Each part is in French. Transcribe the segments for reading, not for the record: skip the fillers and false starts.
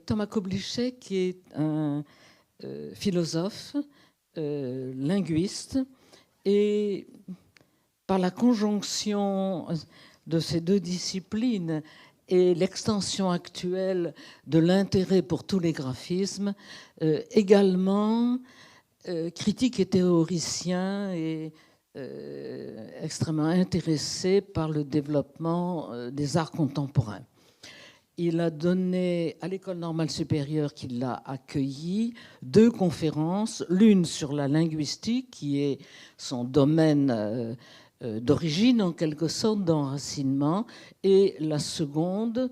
Thomas Kubitschek est un philosophe, linguiste, et par la conjonction de ces deux disciplines et l'extension actuelle de l'intérêt pour tous les graphismes, également critique et théoricien et extrêmement intéressé par le développement des arts contemporains. Il a donné à l'École normale supérieure qui l'a accueilli 2 conférences, l'une sur la linguistique, qui est son domaine d'origine en quelque sorte, d'enracinement, et la seconde,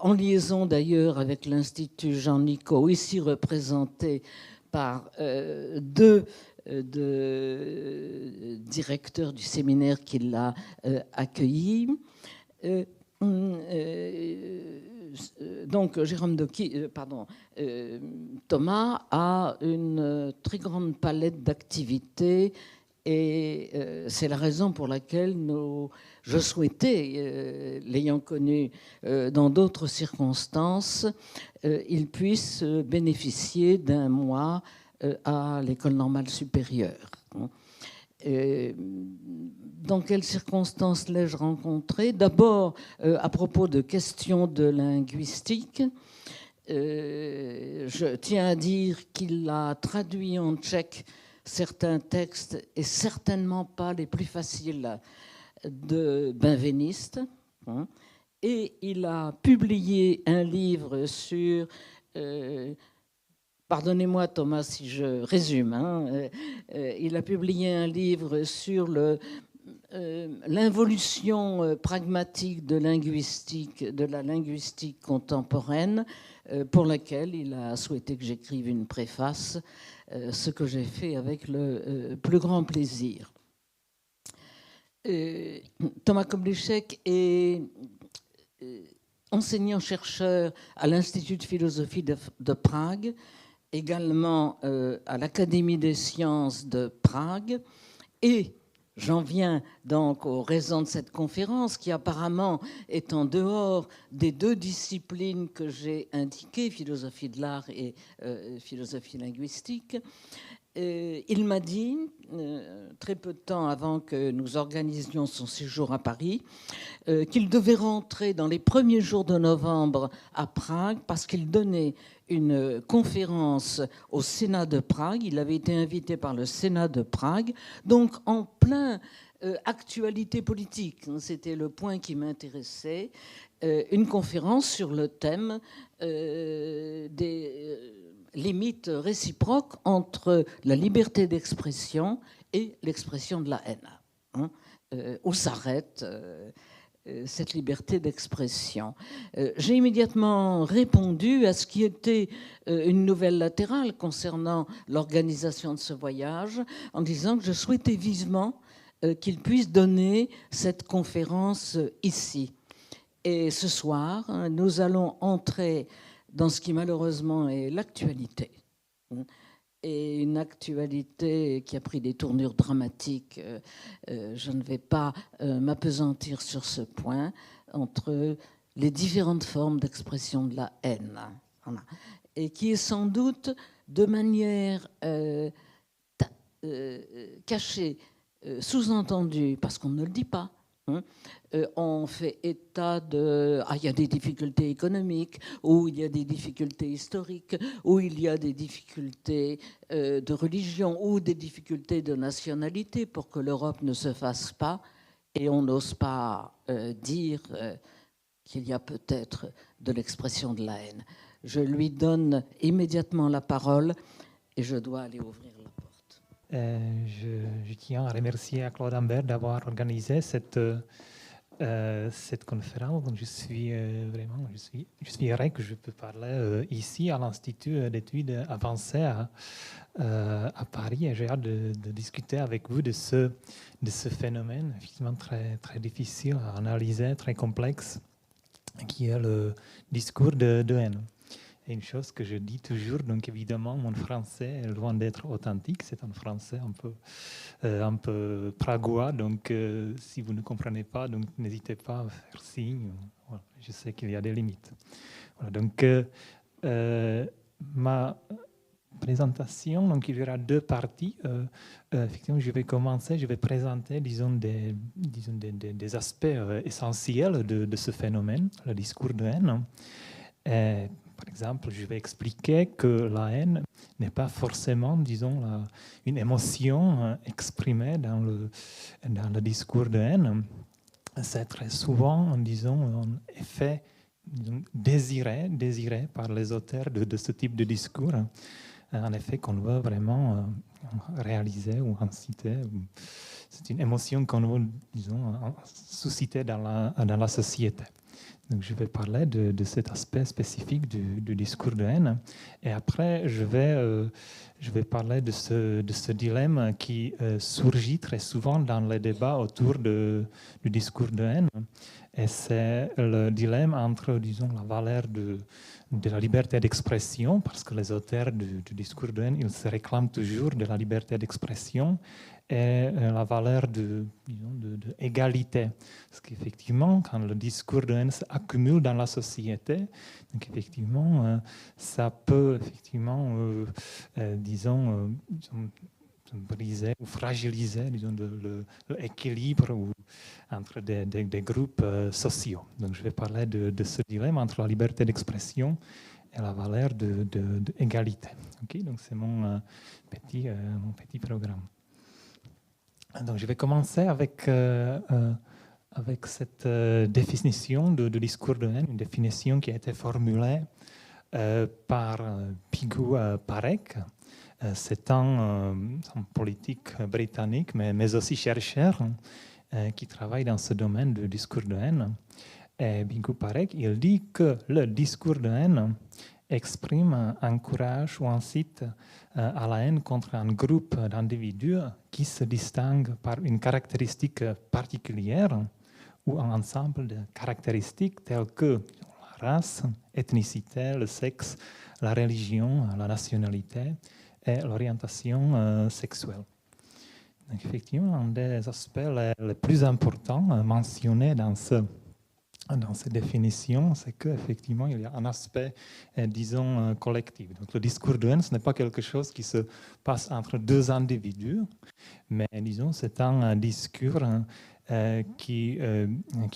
en liaison d'ailleurs avec l'Institut Jean-Nicot, ici représenté par 2 directeurs du séminaire qui l'a accueilli. Donc Jérôme Thomas a une très grande palette d'activités et c'est la raison pour laquelle je souhaitais, l'ayant connu dans d'autres circonstances, il puisse bénéficier d'un mois à l'École normale supérieure. Dans quelles circonstances l'ai-je rencontré? D'abord, à propos de questions de linguistique, je tiens à dire qu'il a traduit en tchèque certains textes, et certainement pas les plus faciles, de Benveniste. Et il a publié un livre sur... Pardonnez-moi Thomas si je résume. Il a publié un livre sur l'involution pragmatique de la linguistique contemporaine, pour laquelle il a souhaité que j'écrive une préface, ce que j'ai fait avec le plus grand plaisir. Thomas Kubitschek est enseignant-chercheur à l'Institut de philosophie de Prague, également à l'Académie des sciences de Prague. Et j'en viens donc aux raisons de cette conférence, qui apparemment est en dehors des 2 disciplines que j'ai indiquées, philosophie de l'art et philosophie linguistique. Il m'a dit, très peu de temps avant que nous organisions son séjour à Paris, qu'il devait rentrer dans les premiers jours de novembre à Prague parce qu'il donnait une conférence au Sénat de Prague. Il avait été invité par le Sénat de Prague, donc en plein actualité politique. C'était le point qui m'intéressait. Une conférence sur le thème des limites réciproques entre la liberté d'expression et l'expression de la haine. Où s'arrête cette liberté d'expression? J'ai immédiatement répondu à ce qui était une nouvelle latérale concernant l'organisation de ce voyage, en disant que je souhaitais vivement qu'il puisse donner cette conférence ici. Et ce soir, nous allons entrer dans ce qui malheureusement est l'actualité. Et une actualité qui a pris des tournures dramatiques. Je ne vais pas m'appesantir sur ce point, entre les différentes formes d'expression de la haine. Voilà. Et qui est sans doute de manière cachée, sous-entendue, parce qu'on ne le dit pas. On fait état de... il y a des difficultés économiques, ou il y a des difficultés historiques, ou il y a des difficultés de religion, ou des difficultés de nationalité pour que l'Europe ne se fasse pas, et on n'ose pas dire qu'il y a peut-être de l'expression de la haine. Je lui donne immédiatement la parole et je dois aller ouvrir la porte. Je tiens à remercier à Claude Ambert d'avoir organisé cette conférence. Je suis heureux que je peux parler ici à l'Institut d'études avancées à Paris. Et j'ai hâte de discuter avec vous de ce phénomène effectivement très, très difficile à analyser, très complexe, qui est le discours de haine. Et une chose que je dis toujours, donc évidemment, mon français est loin d'être authentique. C'est un français un peu pragois. Donc, si vous ne comprenez pas, donc n'hésitez pas à faire signe. Voilà, je sais qu'il y a des limites. Voilà, donc, ma présentation, donc il y aura deux parties. Effectivement, je vais commencer, je vais présenter, disons, des aspects essentiels de ce phénomène, le discours de haine. Et, par exemple, je vais expliquer que la haine n'est pas forcément, disons, une émotion exprimée dans le discours de haine. C'est très souvent, disons, un effet désiré par les auteurs de ce type de discours. Un effet qu'on veut vraiment réaliser ou inciter. C'est une émotion qu'on veut, disons, susciter dans la société. Donc, je vais parler de cet aspect spécifique du discours de haine. Et après, je vais parler de ce dilemme qui surgit très souvent dans les débats autour du discours de haine. Et c'est le dilemme entre, disons, la valeur de la liberté d'expression, parce que les auteurs du discours de haine, ils se réclament toujours de la liberté d'expression, et la valeur de égalité. Parce qu'effectivement, quand le discours de haine s'accumule dans la société, donc effectivement, ça peut effectivement, disons, briser ou fragiliser, disons, l'équilibre entre des groupes sociaux. Donc, je vais parler de ce dilemme entre la liberté d'expression et la valeur de égalité. Okay? Donc, c'est mon petit programme. Donc, je vais commencer avec cette définition de discours de haine, une définition qui a été formulée par Pigou Parekh. C'est un politique britannique, mais aussi chercheur qui travaille dans ce domaine du discours de haine. Et Pigou Parekh, il dit que le discours de haine exprime, encourage ou incite à la haine contre un groupe d'individus qui se distinguent par une caractéristique particulière ou un ensemble de caractéristiques telles que la race, l'éthnicité, le sexe, la religion, la nationalité et l'orientation sexuelle. Donc, effectivement, un des aspects les plus importants mentionnés dans cette définition, c'est qu'effectivement, il y a un aspect, disons, collectif. Donc, le discours de haine, ce n'est pas quelque chose qui se passe entre deux individus, mais, disons, c'est un discours qui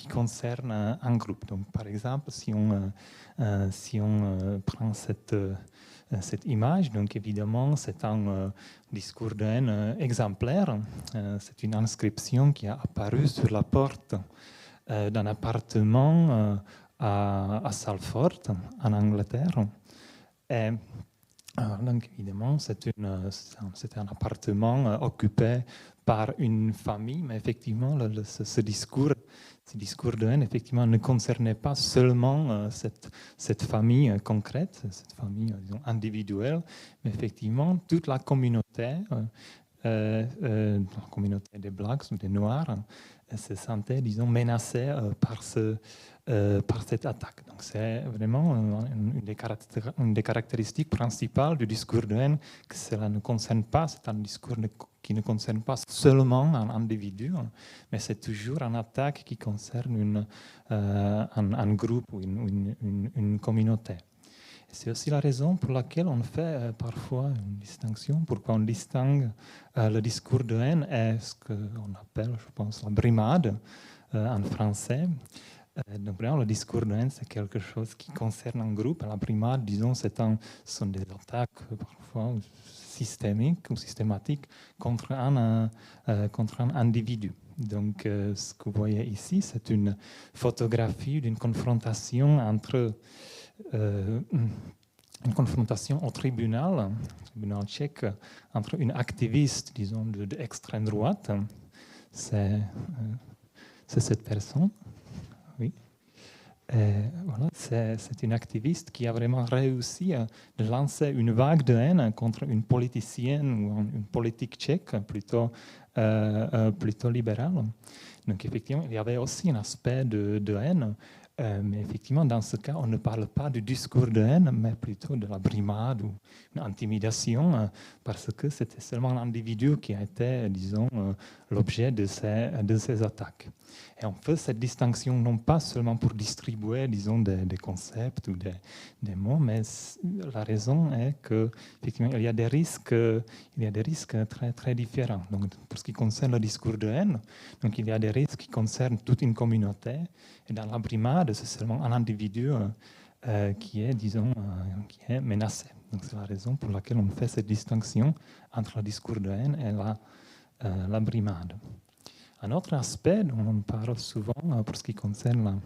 concerne un groupe. Donc, par exemple, si on prend cette image, donc évidemment, c'est un discours de haine exemplaire. C'est une inscription qui a apparu sur la porte d'un appartement à Salford, en Angleterre. Et, donc, évidemment, c'était un appartement occupé par une famille, mais effectivement, ce discours de haine, effectivement, ne concernait pas seulement cette famille concrète, cette famille, disons, individuelle, mais effectivement, toute la communauté des Blacks ou des Noirs, se sentait, disons, menacée par cette attaque. Donc, c'est vraiment une des caractéristiques principales du discours de haine, que cela ne concerne pas, c'est un discours qui ne concerne pas seulement un individu, mais c'est toujours une attaque qui concerne un groupe ou une communauté. C'est aussi la raison pour laquelle on fait parfois une distinction, pourquoi on distingue le discours de haine et ce qu'on appelle, je pense, la brimade en français. Donc, le discours de haine, c'est quelque chose qui concerne un groupe. La brimade, disons, ce sont des attaques parfois systémiques ou systématiques contre un individu. Donc, ce que vous voyez ici, c'est une photographie d'une confrontation entre une confrontation au tribunal tchèque, entre une activiste, disons, d'extrême droite, c'est cette personne, oui. Et voilà, c'est une activiste qui a vraiment réussi à lancer une vague de haine contre une politicienne ou une politique tchèque plutôt libérale. Donc effectivement, il y avait aussi un aspect de haine Mais effectivement, dans ce cas, on ne parle pas du discours de haine, mais plutôt de la brimade ou une intimidation, parce que c'était seulement l'individu qui a été, disons, l'objet de ces attaques. Et on fait cette distinction non pas seulement pour distribuer, disons, des concepts ou des mots, mais la raison est qu'effectivement, il y a des risques très, très différents. Donc, pour ce qui concerne le discours de haine, donc, il y a des risques qui concernent toute une communauté. Et dans la brimade, c'est seulement un individu qui est, disons, qui est menacé. Donc, c'est la raison pour laquelle on fait cette distinction entre le discours de haine et la brimade. Un autre aspect dont on parle souvent pour ce qui concerne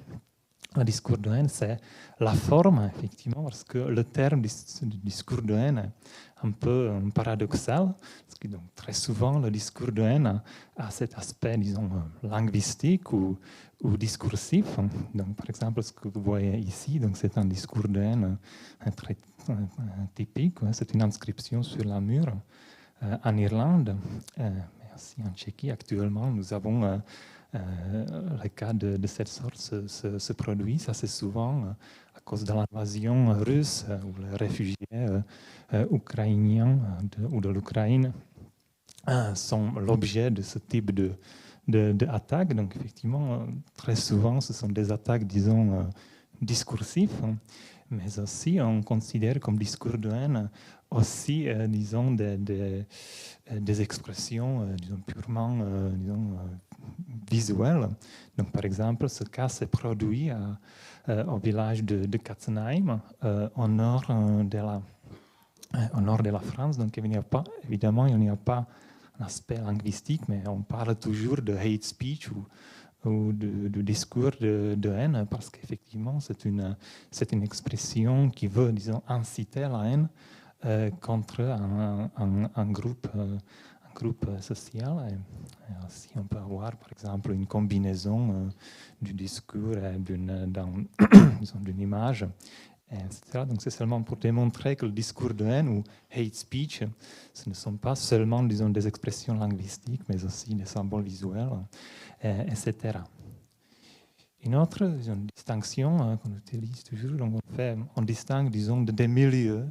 le discours de haine, c'est la forme, effectivement, parce que le terme discours de haine est un peu paradoxal, parce que donc, très souvent, le discours de haine a cet aspect, disons, linguistique ou discursif. Donc, par exemple, ce que vous voyez ici, donc, c'est un discours de haine très typique, c'est une inscription sur la mur en Irlande, aussi en Tchéquie. Actuellement, nous avons le cas de cette sorte se produit. Ça, c'est souvent à cause de l'invasion russe ou les réfugiés ukrainiens ou de l'Ukraine sont l'objet de ce type d'attaques. Donc, effectivement, très souvent, ce sont des attaques, disons, discursives, mais aussi on considère comme discours de haine aussi, disons, des expressions, disons, purement, disons, visuelles. Donc, par exemple, ce cas s'est produit au village de Katzenheim, au nord de la France. Donc, évidemment, il n'y a pas un aspect linguistique, mais on parle toujours de hate speech ou de discours de haine, parce qu'effectivement, c'est une expression qui veut, disons, inciter la haine contre un groupe social. Et aussi, on peut avoir, par exemple, une combinaison du discours et d'une image, etc. Donc, c'est seulement pour démontrer que le discours de haine ou hate speech, ce ne sont pas seulement, disons, des expressions linguistiques, mais aussi des symboles visuels, etc. Une autre distinction qu'on utilise toujours, donc on distingue, disons, des milieux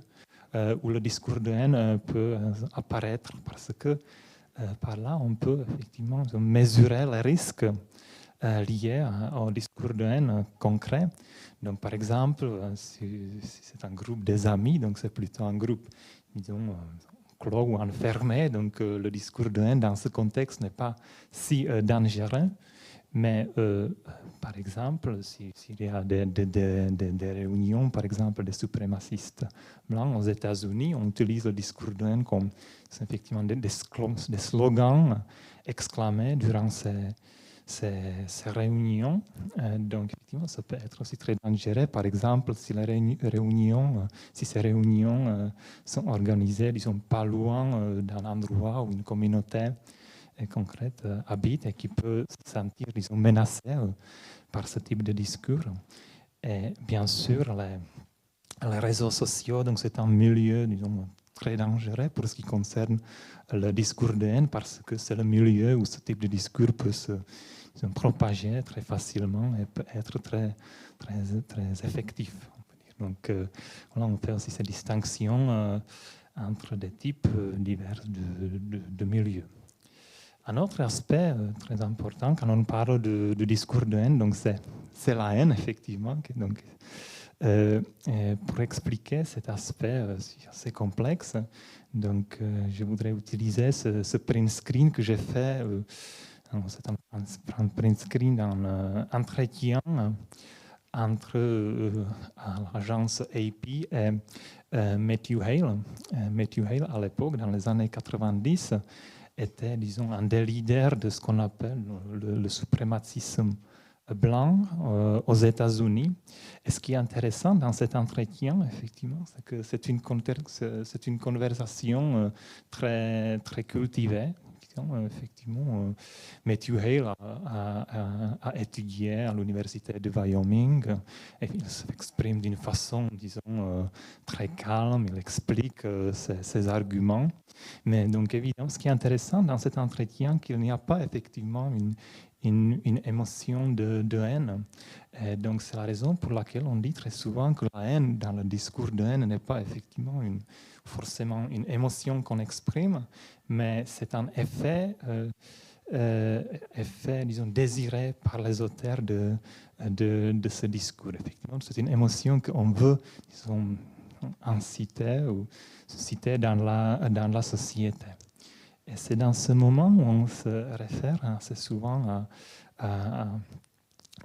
où le discours de haine peut apparaître, parce que par là, on peut effectivement mesurer les risques liés au discours de haine concret. Donc, par exemple, si c'est un groupe des amis, donc c'est plutôt un groupe, disons, clos ou enfermé, donc le discours de haine dans ce contexte n'est pas si dangereux. Mais, par exemple, s'il y a des réunions, par exemple, des suprémacistes blancs aux États-Unis, on utilise le discours de haine comme effectivement des slogans exclamés durant ces réunions. Donc, effectivement, ça peut être aussi très dangereux. Par exemple, si ces réunions sont organisées, disons, pas loin d'un endroit ou une communauté concrète habite et qui peut se sentir, disons, menacée par ce type de discours. Et bien sûr, les réseaux sociaux, donc c'est un milieu, disons, très dangereux pour ce qui concerne le discours de haine, parce que c'est le milieu où ce type de discours peut se propager très facilement et peut être très, très, très effectif. Donc, voilà, on fait aussi cette distinction entre des types divers de milieux. Un autre aspect très important quand on parle de discours de haine, donc c'est la haine, effectivement. Donc, pour expliquer cet aspect assez complexe, donc, je voudrais utiliser ce print screen que j'ai fait. C'est un print screen d'un entretien entre l'agence AP et Matthew Hale. Matthew Hale, à l'époque, dans les années 90, était, disons, un des leaders de ce qu'on appelle le suprémacisme blanc aux États-Unis. Et ce qui est intéressant dans cet entretien, effectivement, c'est que c'est une conversation très, très cultivée. Effectivement, Matthew Hale a étudié à l'université de Wyoming et il s'exprime d'une façon, disons, très calme. Il explique ses arguments. Mais donc, évidemment, ce qui est intéressant dans cet entretien, qu'il n'y a pas effectivement une émotion de haine. Et donc c'est la raison pour laquelle on dit très souvent que la haine, dans le discours de haine, n'est pas effectivement forcément une émotion qu'on exprime, mais c'est un effet, disons, désiré par les auteurs de ce discours. Effectivement, c'est une émotion qu'on veut, disons, inciter ou susciter dans la société. Et c'est dans ce moment où on se réfère assez souvent à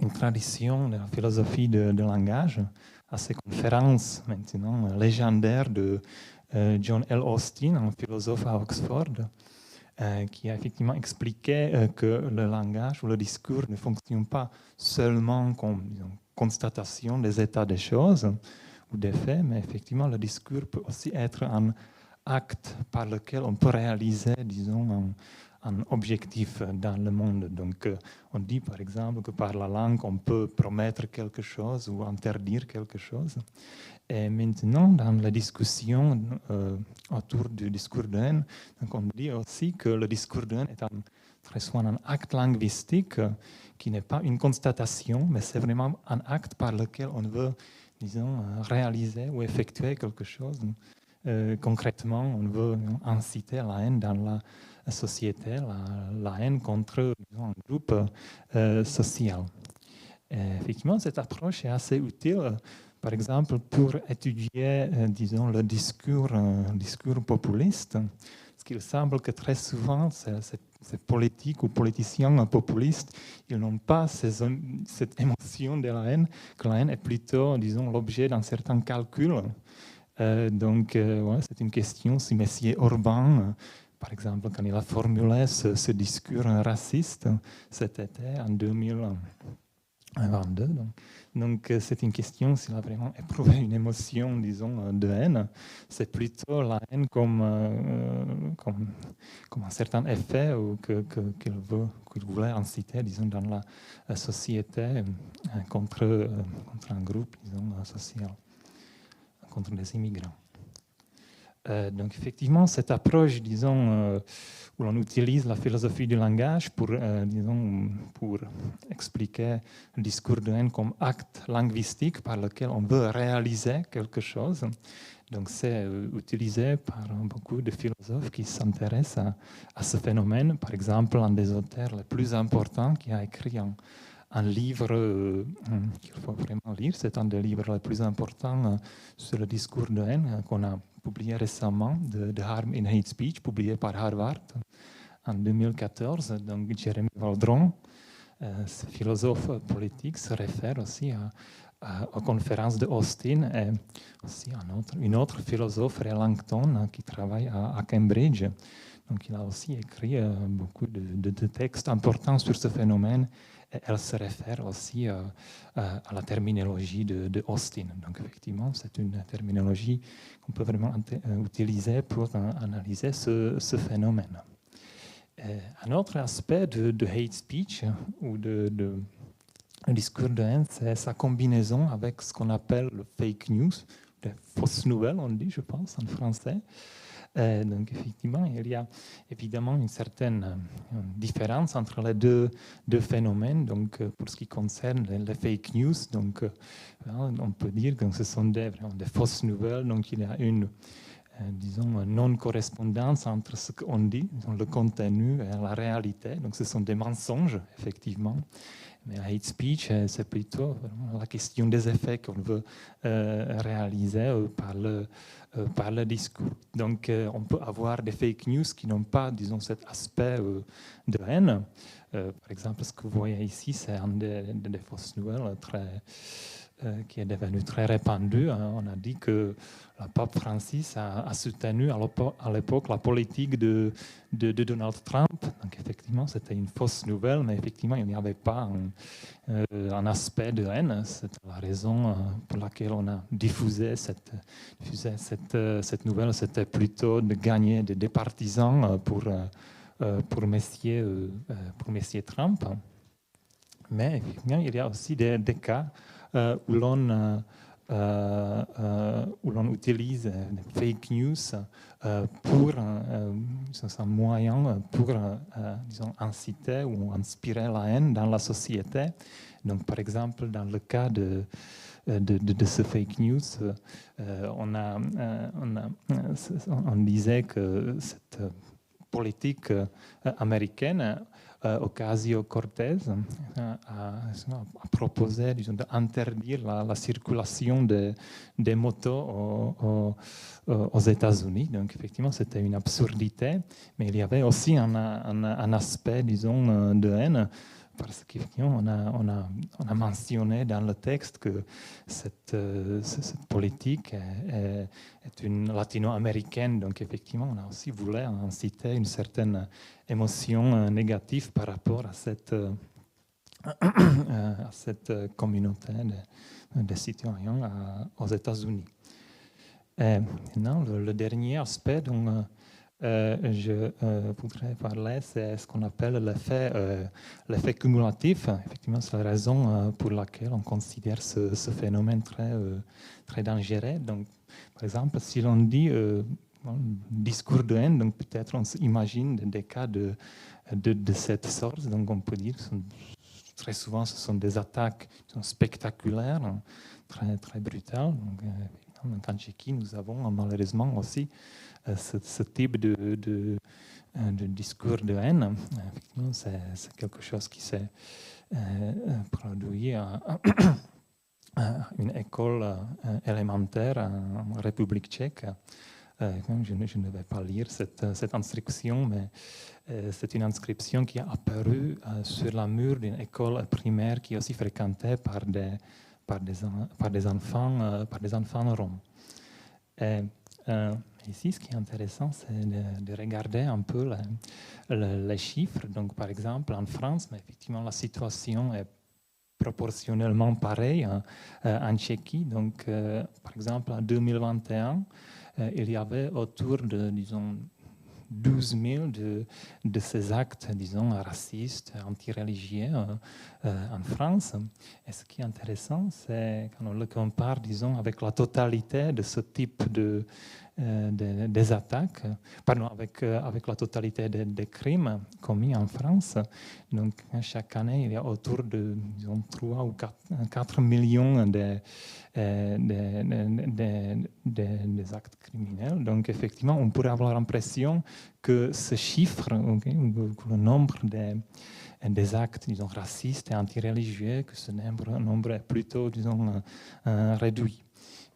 une tradition de la philosophie de langage, à ces conférences maintenant légendaires de John L. Austin, un philosophe à Oxford, qui a effectivement expliqué que le langage ou le discours ne fonctionne pas seulement comme, disons, constatation des états des choses ou des faits, mais effectivement le discours peut aussi être un acte par lequel on peut réaliser, disons, un objectif dans le monde. Donc, on dit par exemple que par la langue, on peut promettre quelque chose ou interdire quelque chose. Et maintenant, dans la discussion autour du discours de haine, donc on dit aussi que le discours de haine est très souvent un acte linguistique qui n'est pas une constatation, mais c'est vraiment un acte par lequel on veut, disons, réaliser ou effectuer quelque chose. Concrètement, on veut inciter la haine dans la société, la haine contre, disons, un groupe social. Et effectivement, cette approche est assez utile, par exemple, pour étudier, disons, le discours populiste, parce qu'il semble que très souvent, ces politiques ou politiciens populistes, ils n'ont pas cette émotion de la haine, que la haine est plutôt, disons, l'objet d'un certain calcul. Donc, ouais, c'est une question si Messier Orban, par exemple, quand il a formulé ce discours raciste cet été, en 2022. Donc c'est une question s'il a vraiment éprouvé une émotion, disons, de haine. C'est plutôt la haine comme un certain effet qu'il voulait inciter, disons, dans la société contre un groupe, disons, social, contre les immigrants. Donc effectivement, cette approche, disons, où l'on utilise la philosophie du langage pour expliquer le discours de haine comme acte linguistique par lequel on veut réaliser quelque chose. Donc c'est utilisé par beaucoup de philosophes qui s'intéressent à ce phénomène. Par exemple, un des auteurs les plus importants qui a écrit un livre qu'il faut vraiment lire, c'est un des livres les plus importants sur le discours de haine qu'on a publié récemment, The Harm in Hate Speech, publié par Harvard en 2014. Donc Jérémy Valdron, ce philosophe politique, se réfère aussi aux conférences de Austin et aussi une autre philosophe, Ray Langton, qui travaille à Cambridge. Donc il a aussi écrit beaucoup de textes importants sur ce phénomène. Et elle se réfère aussi à la terminologie de Austin. Donc effectivement, c'est une terminologie qu'on peut vraiment utiliser pour analyser ce phénomène. Un autre aspect de hate speech ou de discours de haine, c'est sa combinaison avec ce qu'on appelle le fake news, les fausses nouvelles, on dit, je pense, en français. Donc effectivement, il y a évidemment une certaine différence entre les deux phénomènes. Donc pour ce qui concerne les fake news, donc on peut dire que ce sont des fausses nouvelles. Donc il y a une disons non-correspondance entre ce qu'on dit, le contenu et la réalité. Donc ce sont des mensonges, effectivement. Mais la hate speech, c'est plutôt la question des effets qu'on veut réaliser par le discours. Donc, on peut avoir des fake news qui n'ont pas, disons, cet aspect de haine. Par exemple, ce que vous voyez ici, c'est un des fausses nouvelles qui est devenu très répandu. On a dit que le pape Francis a soutenu à l'époque la politique de Donald Trump. Donc effectivement, c'était une fausse nouvelle, mais effectivement, il n'y avait pas un aspect de haine. C'était la raison pour laquelle on a diffusé cette nouvelle. C'était plutôt de gagner des partisans pour Messier Trump. Mais effectivement, il y a aussi des cas où l'on où l'on utilise des fake news pour, c'est un moyen pour, disons, inciter ou inspirer la haine dans la société. Donc, par exemple, dans le cas de ce fake news, on disait que cette politique américaine, Ocasio-Cortez a proposé, disons, d'interdire la circulation des motos aux États-Unis. Donc, effectivement, c'était une absurdité, mais il y avait aussi un aspect, disons, de haine, parce qu'effectivement, on a mentionné dans le texte que cette politique est une latino-américaine, donc effectivement, on a aussi voulu inciter une certaine émotion négative par rapport à cette communauté de citoyens aux États-Unis. Maintenant, le dernier aspect dont je voudrais parler, c'est ce qu'on appelle l'effet cumulatif. Effectivement, c'est la raison pour laquelle on considère ce phénomène très dangereux. Donc, par exemple, si l'on dit discours de haine, donc peut-être on s'imagine des cas de cette sorte. Donc, on peut dire que très souvent, ce sont des attaques spectaculaires, très brutales. Donc, en Tchéquie, nous avons malheureusement aussi ce type de discours de haine. Effectivement, c'est quelque chose qui s'est produit à une école élémentaire en République tchèque. Je ne vais pas lire cette inscription, mais c'est une inscription qui est apparue sur la mur d'une école primaire qui est aussi fréquentée par des enfants roms. Ici, ce qui est intéressant, c'est de regarder un peu les chiffres. Donc, par exemple, en France, mais effectivement, la situation est proportionnellement pareille en Tchéquie. Donc, par exemple, en 2021, il y avait autour de, disons, 12 000 de ces actes, disons, racistes, anti-religieux en France. Et ce qui est intéressant, c'est quand on le compare, disons, avec la totalité de ce type des attaques, pardon, avec la totalité des crimes commis en France. Donc, chaque année, il y a autour de, disons, 3 ou 4 millions des actes criminels. Donc, effectivement, on pourrait avoir l'impression que ce chiffre, que le nombre des actes, disons, racistes et antireligieux, que ce nombre est plutôt, disons, réduit.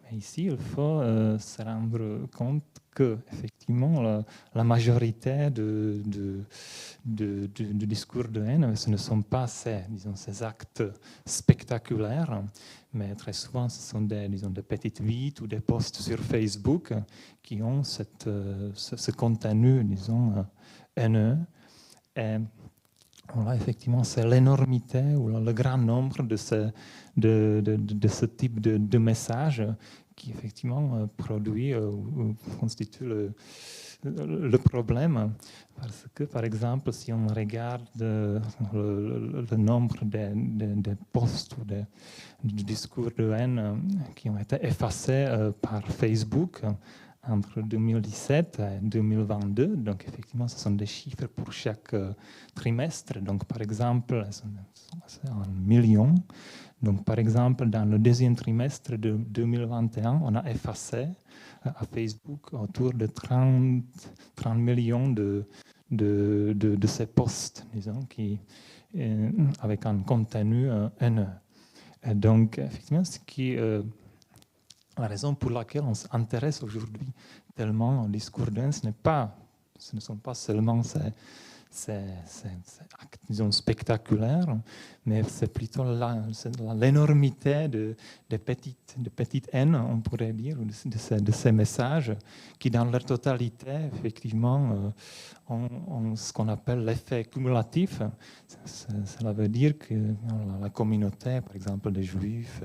Mais ici, il faut se rendre compte que, effectivement, la majorité du discours de haine, ce ne sont pas ces actes spectaculaires, mais très souvent, ce sont des petites vites ou des posts sur Facebook qui ont ce contenu, disons, haineux. Et voilà, effectivement, c'est l'énormité ou le grand nombre de ce type de messages qui, effectivement, produit ou constitue le problème. Parce que, par exemple, si on regarde le nombre de posts ou de discours de haine qui ont été effacés par Facebook entre 2017 et 2022, donc effectivement, ce sont des chiffres pour chaque trimestre. Donc, par exemple, c'est en millions. Donc, par exemple, dans le deuxième trimestre de 2021, on a effacé à Facebook autour de 30 millions de ces posts, disons, avec un contenu haineux. Donc, effectivement, la raison pour laquelle on s'intéresse aujourd'hui tellement au discours de haine, ce ne sont pas seulement ces actes, disons, spectaculaires, mais c'est plutôt l'énormité de petites haines, on pourrait dire, de ces messages qui, dans leur totalité, effectivement, ont ce qu'on appelle l'effet cumulatif. Cela veut dire que la communauté, par exemple des Juifs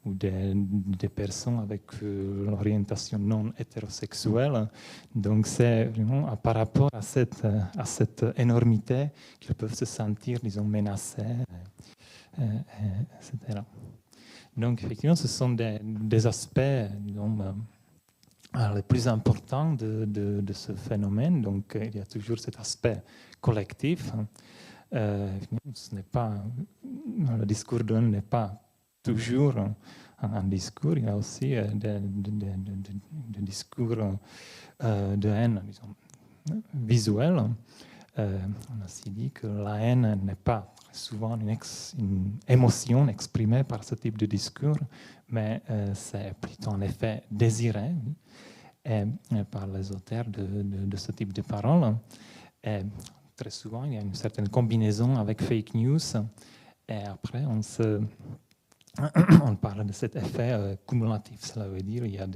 ou des personnes avec l'orientation non hétérosexuelle, donc c'est vraiment par rapport à cette énormité qu'ils peuvent se sentir, disons, menacés, etc. Donc, effectivement, ce sont des aspects, disons, les plus importants de ce phénomène. Donc, il y a toujours cet aspect collectif. Ce n'est pas, le discours de haine n'est pas toujours un discours. Il y a aussi des discours de haine, disons, visuels. On a aussi dit que la haine n'est pas souvent une émotion exprimée par ce type de discours, mais c'est plutôt en effet désiré par les auteurs de ce type de paroles. Et très souvent, il y a une certaine combinaison avec fake news. Et après, on parle de cet effet cumulatif. Cela veut dire qu'il y a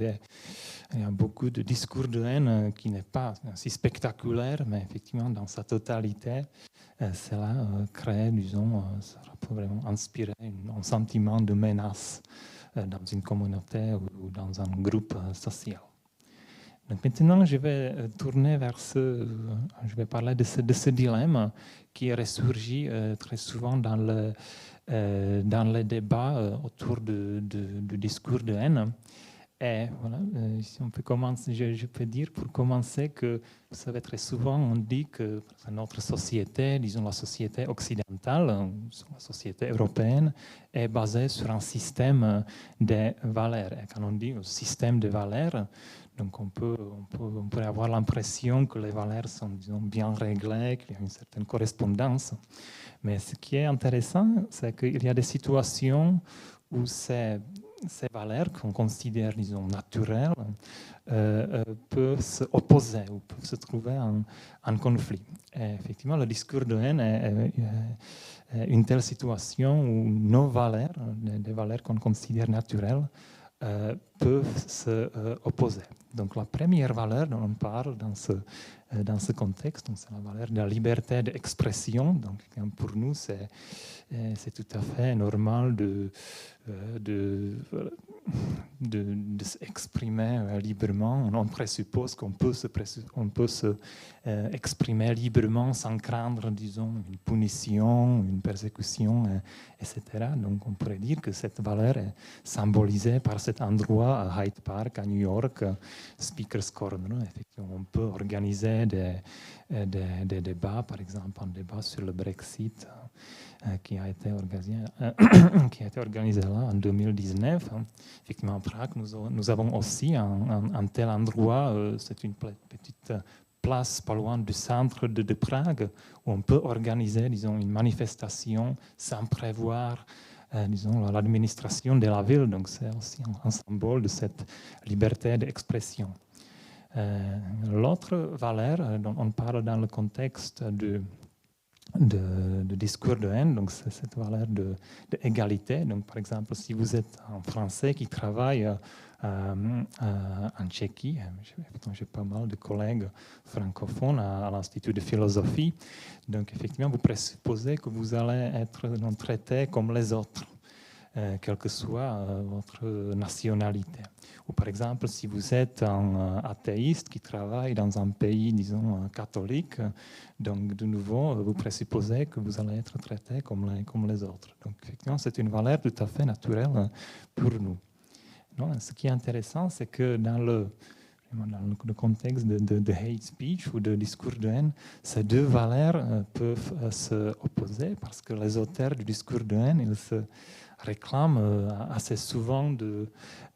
beaucoup de discours de haine qui n'est pas si spectaculaire, mais effectivement, dans sa totalité, cela crée, disons, ça peut vraiment inspirer un sentiment de menace dans une communauté ou dans un groupe social. Donc maintenant, je vais tourner vers je vais parler de ce dilemme qui ressurgit très souvent dans les débats autour du discours de haine. Et voilà, si on peut commencer, je peux dire pour commencer que, vous savez, très souvent on dit que notre société, disons la société occidentale, la société européenne, est basée sur un système de valeurs. Et quand on dit un système de valeurs, donc on pourrait avoir l'impression que les valeurs sont, disons, bien réglées, qu'il y a une certaine correspondance. Mais ce qui est intéressant, c'est qu'il y a des situations où ces valeurs qu'on considère, disons, naturelles, peuvent s'opposer ou peuvent se trouver en conflit. Et effectivement, le discours de haine est une telle situation où nos valeurs, des valeurs qu'on considère naturelles, peuvent se opposer. Donc la première valeur dont on parle dans ce contexte, c'est la valeur de la liberté d'expression. Donc pour nous, c'est tout à fait normal de s'exprimer librement. On présuppose qu'on peut se exprimer librement sans craindre, disons, une punition, une persécution, etc. Donc on pourrait dire que cette valeur est symbolisée par cet endroit à Hyde Park, à New York, Speaker's Corner. Effectivement, on peut organiser des débats, par exemple un débat sur le Brexit qui a été organisé là en 2019. Effectivement, à Prague, nous avons aussi un tel endroit, c'est une petite place pas loin du centre de Prague, où on peut organiser, disons, une manifestation sans prévoir, disons, l'administration de la ville. Donc c'est aussi un symbole de cette liberté d'expression. L'autre valeur dont on parle dans le contexte de discours de haine, donc c'est cette valeur d'égalité. Donc, par exemple, si vous êtes un Français qui travaille en Tchéquie, j'ai pas mal de collègues francophones à l'Institut de philosophie, donc effectivement, vous présupposez que vous allez être traité comme les autres, quelle que soit votre nationalité. Ou par exemple, si vous êtes un athéiste qui travaille dans un pays, disons, catholique, donc de nouveau, vous présupposez que vous allez être traité comme les autres. Donc effectivement, c'est une valeur tout à fait naturelle pour nous. Non, ce qui est intéressant, c'est que dans le contexte de hate speech ou de discours de haine, ces deux valeurs peuvent se opposer parce que les auteurs du discours de haine, ils se réclament assez souvent de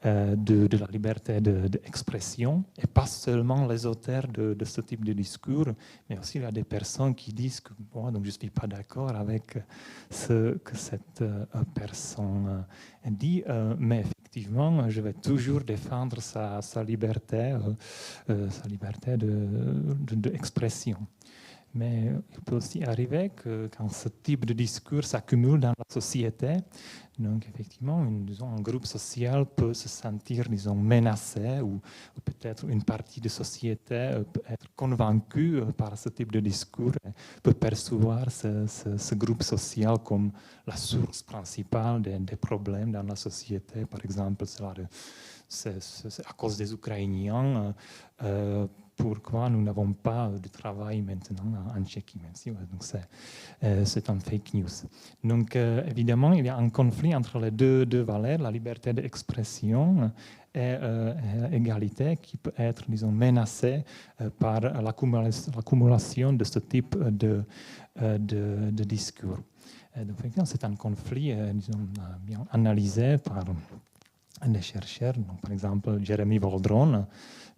la liberté d'expression, et pas seulement les auteurs de ce type de discours, mais aussi il y a des personnes qui disent que bon, donc je ne suis pas d'accord avec ce que cette personne dit, mais effectivement, je vais toujours défendre sa liberté d'expression. Mais il peut aussi arriver que quand ce type de discours s'accumule dans la société, donc effectivement, un groupe social peut se sentir, disons, menacé, ou peut-être une partie de la société peut être convaincue par ce type de discours, peut percevoir ce groupe social comme la source principale des problèmes dans la société. Par exemple, c'est à cause des Ukrainiens. pourquoi nous n'avons pas de travail maintenant en Tchéquie, même si donc c'est un fake news. Donc évidemment, il y a un conflit entre les deux valeurs, la liberté d'expression et égalité, qui peut être, disons, menacée par l'accumulation de ce type de discours. Donc c'est un conflit, disons, bien analysé par des chercheurs, donc, par exemple Jeremy Waldron,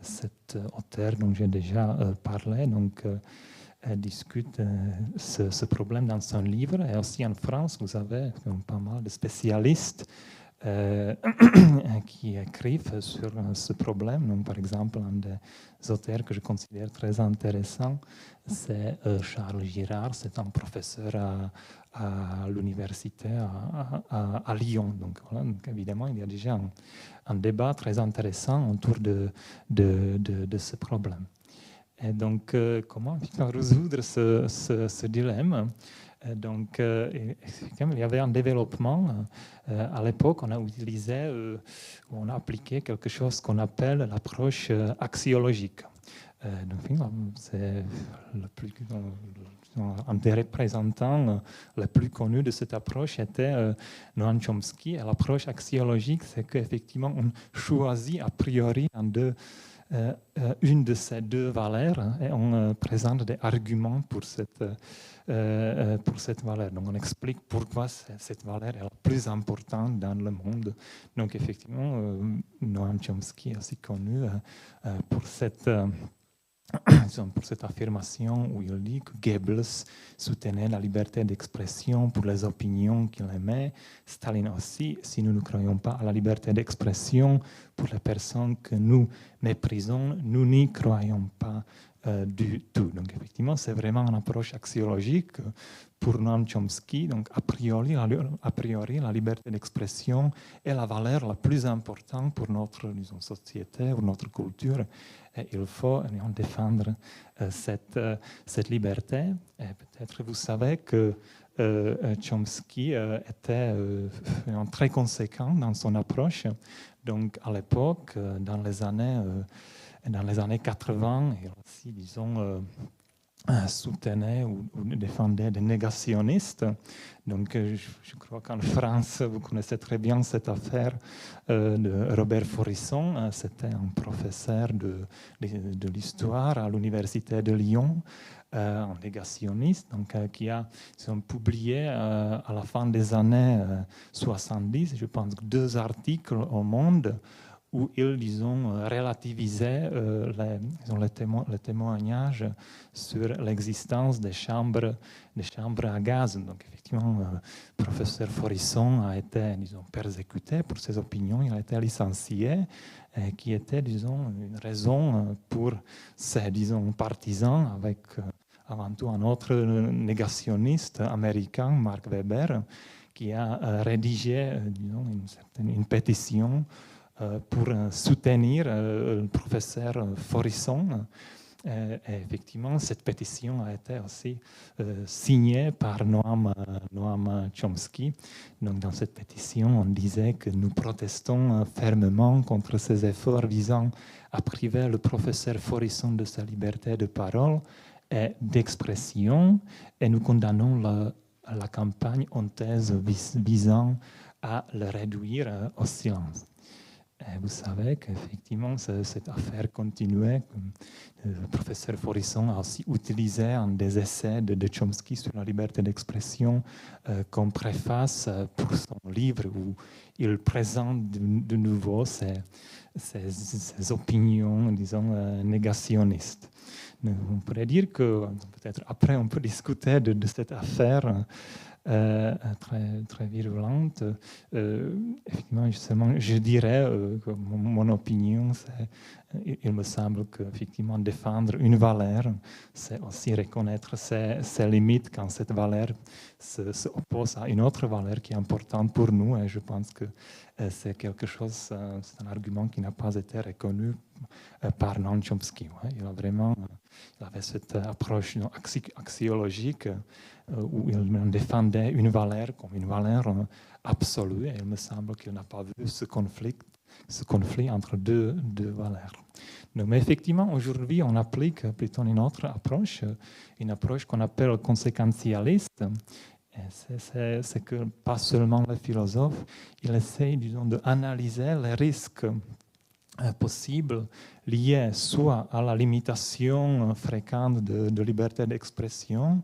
cet auteur dont j'ai déjà parlé, donc discute ce problème dans son livre. Et aussi en France, vous avez pas mal de spécialistes qui écrivent sur ce problème. Donc, par exemple, un des auteurs que je considère très intéressant, c'est Charles Girard. C'est un professeur à l'université à Lyon. Donc, voilà, donc, évidemment, il y a déjà un débat très intéressant autour de ce problème. Et donc, comment résoudre ce dilemme? Donc, il y avait un développement. À l'époque, on a utilisé, on a appliqué quelque chose qu'on appelle l'approche axiologique. Donc, c'est le plus un des représentants les plus connus de cette approche était Noam Chomsky. Et l'approche axiologique, c'est qu'effectivement, on choisit a priori une de ces deux valeurs, hein, et on présente des arguments pour cette valeur. Donc on explique pourquoi cette valeur est la plus importante dans le monde. Donc effectivement, Noam Chomsky est aussi connu pour cette affirmation où il dit que Goebbels soutenait la liberté d'expression pour les opinions qu'il aimait, Staline aussi. Si nous ne croyons pas à la liberté d'expression pour les personnes que nous méprisons, nous n'y croyons pas du tout. Donc effectivement, c'est vraiment une approche axiologique pour Noam Chomsky. Donc a priori, la liberté d'expression est la valeur la plus importante pour notre, disons, société ou notre culture. Et il faut défendre cette liberté. Et peut-être vous savez que Chomsky était très conséquent dans son approche. Donc à l'époque, dans les années 80, il aussi, disons, soutenait ou défendait des négationnistes. Donc, je crois qu'en France, vous connaissez très bien cette affaire de Robert Faurisson. C'était un professeur de l'histoire à l'université de Lyon, un négationniste, donc, qui a publié à la fin des années 70, je pense, 2 articles au Monde où il, disons, relativisait les témoignages sur l'existence des chambres à gaz. Donc, effectivement, le professeur Faurisson a été, disons, persécuté pour ses opinions. Il a été licencié, qui était, disons, une raison pour ses, disons, partisans, avec avant tout un autre négationniste américain, Mark Weber, qui a rédigé, disons, une pétition pour soutenir le professeur Faurisson. Et effectivement, cette pétition a été aussi signée par Noam Chomsky. Donc, dans cette pétition, on disait que nous protestons fermement contre ces efforts visant à priver le professeur Faurisson de sa liberté de parole et d'expression, et nous condamnons la campagne honteuse visant à le réduire au silence. Et vous savez qu'effectivement, cette affaire continuait. Le professeur Faurisson a aussi utilisé un des essais de Chomsky sur la liberté d'expression comme préface pour son livre où il présente de nouveau ses opinions, disons, négationnistes. On pourrait dire que, peut-être après, on peut discuter de cette affaire très, très virulente. Effectivement, justement, je dirais que mon opinion, il me semble qu'effectivement, défendre une valeur, c'est aussi reconnaître ses limites quand cette valeur se oppose à une autre valeur qui est importante pour nous. Et je pense que c'est quelque chose, c'est un argument qui n'a pas été reconnu par Noam Chomsky. Ouais. Il avait cette approche axiologique où il défendait une valeur comme une valeur absolue. Et il me semble qu'il n'a pas vu ce conflit ce conflit entre deux valeurs. Donc, mais effectivement, aujourd'hui, on applique plutôt une autre approche, une approche qu'on appelle conséquentialiste. C'est que pas seulement les philosophes, ils essayent, disons, d'analyser les risques possibles liés soit à la limitation fréquente de liberté d'expression,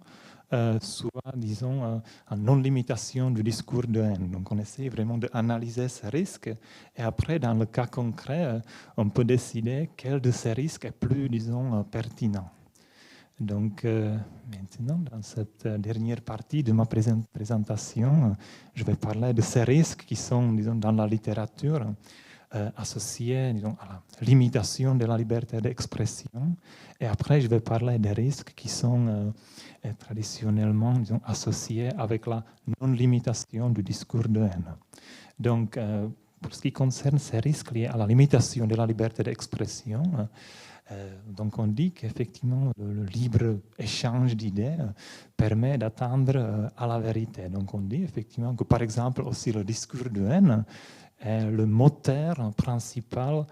soit, disons, à non-limitation du discours de haine. Donc, on essaie vraiment d'analyser ces risques et après, dans le cas concret, on peut décider quel de ces risques est plus, disons, pertinent. Donc, maintenant, dans cette dernière partie de ma présentation, je vais parler de ces risques qui sont, disons, dans la littérature, associés, disons, à la limitation de la liberté d'expression. Et après, je vais parler des risques qui sont traditionnellement, disons, associés avec la non-limitation du discours de haine. Donc, pour ce qui concerne ces risques liés à la limitation de la liberté d'expression, donc on dit qu'effectivement le libre échange d'idées permet d'atteindre à la vérité. Donc on dit effectivement que par exemple aussi le discours de haine est le moteur principal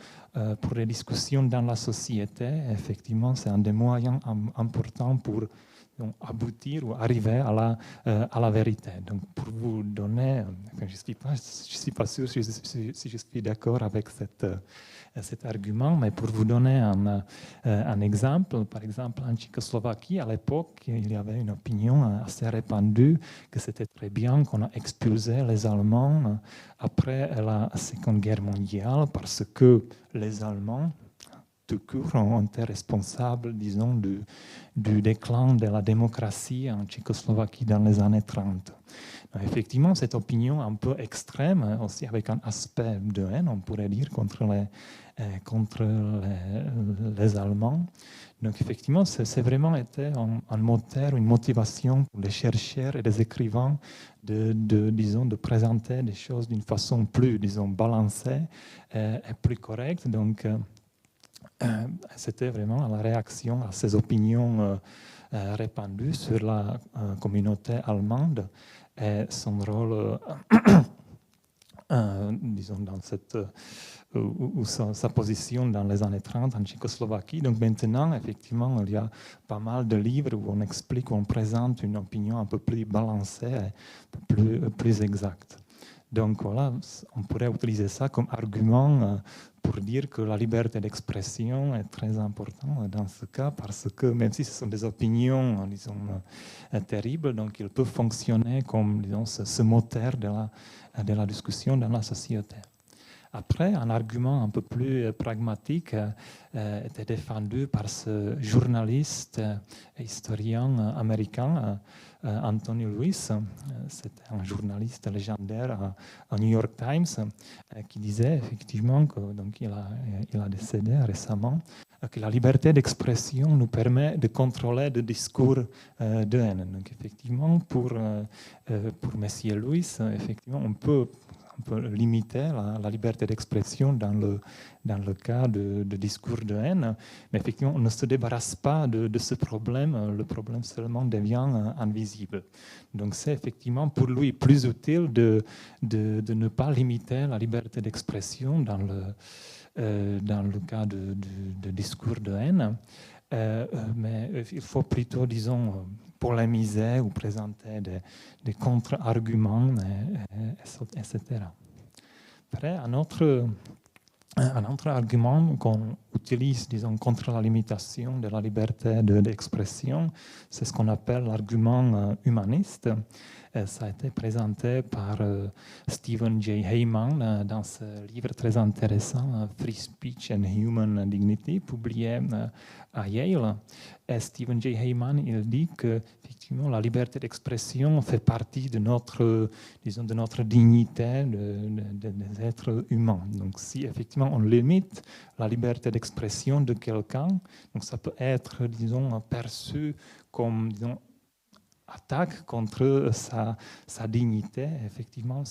pour les discussions dans la société. Effectivement, c'est un des moyens importants pour aboutir ou arriver à la vérité. Donc, pour vous donner, enfin, je ne suis pas sûr si je suis d'accord avec cet argument, mais pour vous donner un exemple, par exemple, en Tchécoslovaquie, à l'époque, il y avait une opinion assez répandue que c'était très bien qu'on a expulsé les Allemands après la Seconde Guerre mondiale parce que les Allemands, tout court, ont été responsables, disons, du déclin de la démocratie en Tchécoslovaquie dans les années 30. Donc, effectivement, cette opinion un peu extrême, aussi avec un aspect de haine, on pourrait dire, contre les Allemands. Donc, effectivement, c'est vraiment été un moteur, une motivation pour les chercheurs et les écrivains de présenter des choses d'une façon plus, disons, balancée et plus correcte. Donc, c'était vraiment la réaction à ces opinions répandues sur la communauté allemande et son rôle, disons, dans cette, ou sa position dans les années 30 en Tchécoslovaquie. Donc maintenant, effectivement, il y a pas mal de livres où on explique, où on présente une opinion un peu plus balancée, plus exacte. Donc voilà, on pourrait utiliser ça comme argument pour dire que la liberté d'expression est très importante dans ce cas, parce que même si ce sont des opinions, disons, terribles, donc ils peuvent fonctionner comme, disons, ce moteur de la discussion dans la société. Après, un argument un peu plus pragmatique était défendu par ce journaliste et historien américain, Anthony Lewis. C'était un journaliste légendaire au New York Times qui disait effectivement que, donc il a décédé récemment, que la liberté d'expression nous permet de contrôler le discours de haine. Donc effectivement, pour Monsieur Lewis, effectivement, on peut limiter la liberté d'expression dans le cas de discours de haine, mais effectivement, on ne se débarrasse pas de ce problème, le problème seulement devient invisible. Donc c'est effectivement pour lui plus utile de ne pas limiter la liberté d'expression dans le cas de discours de haine, mais il faut plutôt, disons, polémiser ou présenter des contre-arguments, etc. Après, un autre argument qu'on utilise, disons, contre la limitation de la liberté d'expression, c'est ce qu'on appelle l'argument humaniste. Ça a été présenté par Stephen J. Heyman dans ce livre très intéressant, Free Speech and Human Dignity, publié à Yale. Et Stephen J. Heyman, il dit que effectivement, la liberté d'expression fait partie de notre, disons, de notre dignité des êtres humains. Donc, si effectivement on limite la liberté d'expression de quelqu'un, donc ça peut être, disons, perçu comme, disons, attaque contre sa dignité. Effectivement,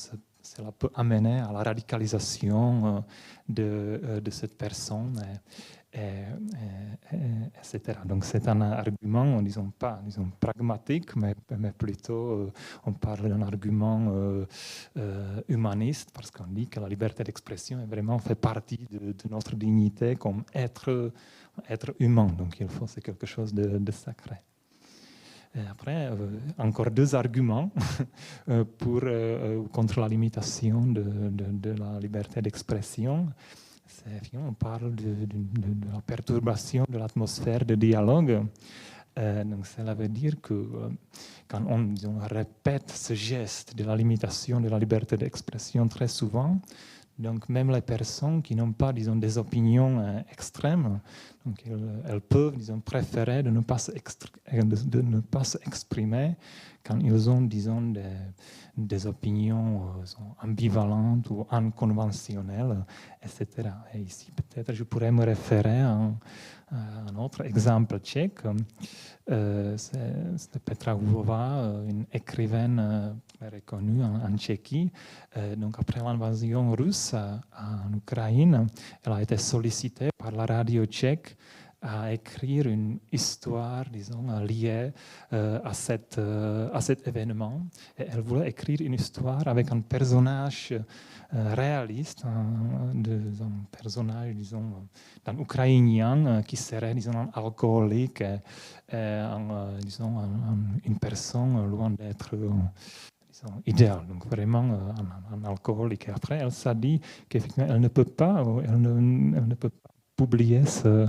cela peut amener à la radicalisation de cette personne, etc. Donc c'est un argument, disons pas pragmatique, mais plutôt on parle d'un argument humaniste, parce qu'on dit que la liberté d'expression est vraiment fait partie de notre dignité comme être humain. Donc il faut, c'est quelque chose de sacré. Et après, encore deux arguments contre la limitation de la liberté d'expression. On parle de la perturbation de l'atmosphère de dialogue. Donc cela veut dire que quand on répète ce geste de la limitation de la liberté d'expression très souvent, donc même les personnes qui n'ont pas, disons, des opinions extrêmes, donc elles peuvent, disons, préférer de ne pas s'exprimer quand ils ont, disons, des opinions ambivalentes ou unconventionnelles, etc. Et ici, peut-être, je pourrais me référer à un autre exemple tchèque. C'est Petra Hubová, une écrivaine très reconnue en Tchéquie. Donc après l'invasion russe en Ukraine, elle a été sollicitée par la radio tchèque à écrire une histoire, disons, liée à cet événement. Et elle voulait écrire une histoire avec un personnage réaliste, un personnage, disons, d'un Ukrainien qui serait, disons, un alcoolique, disons, une personne loin d'être idéal, donc vraiment un alcoolique. Et après, elle s'est dit qu'effectivement, elle ne peut pas publier ce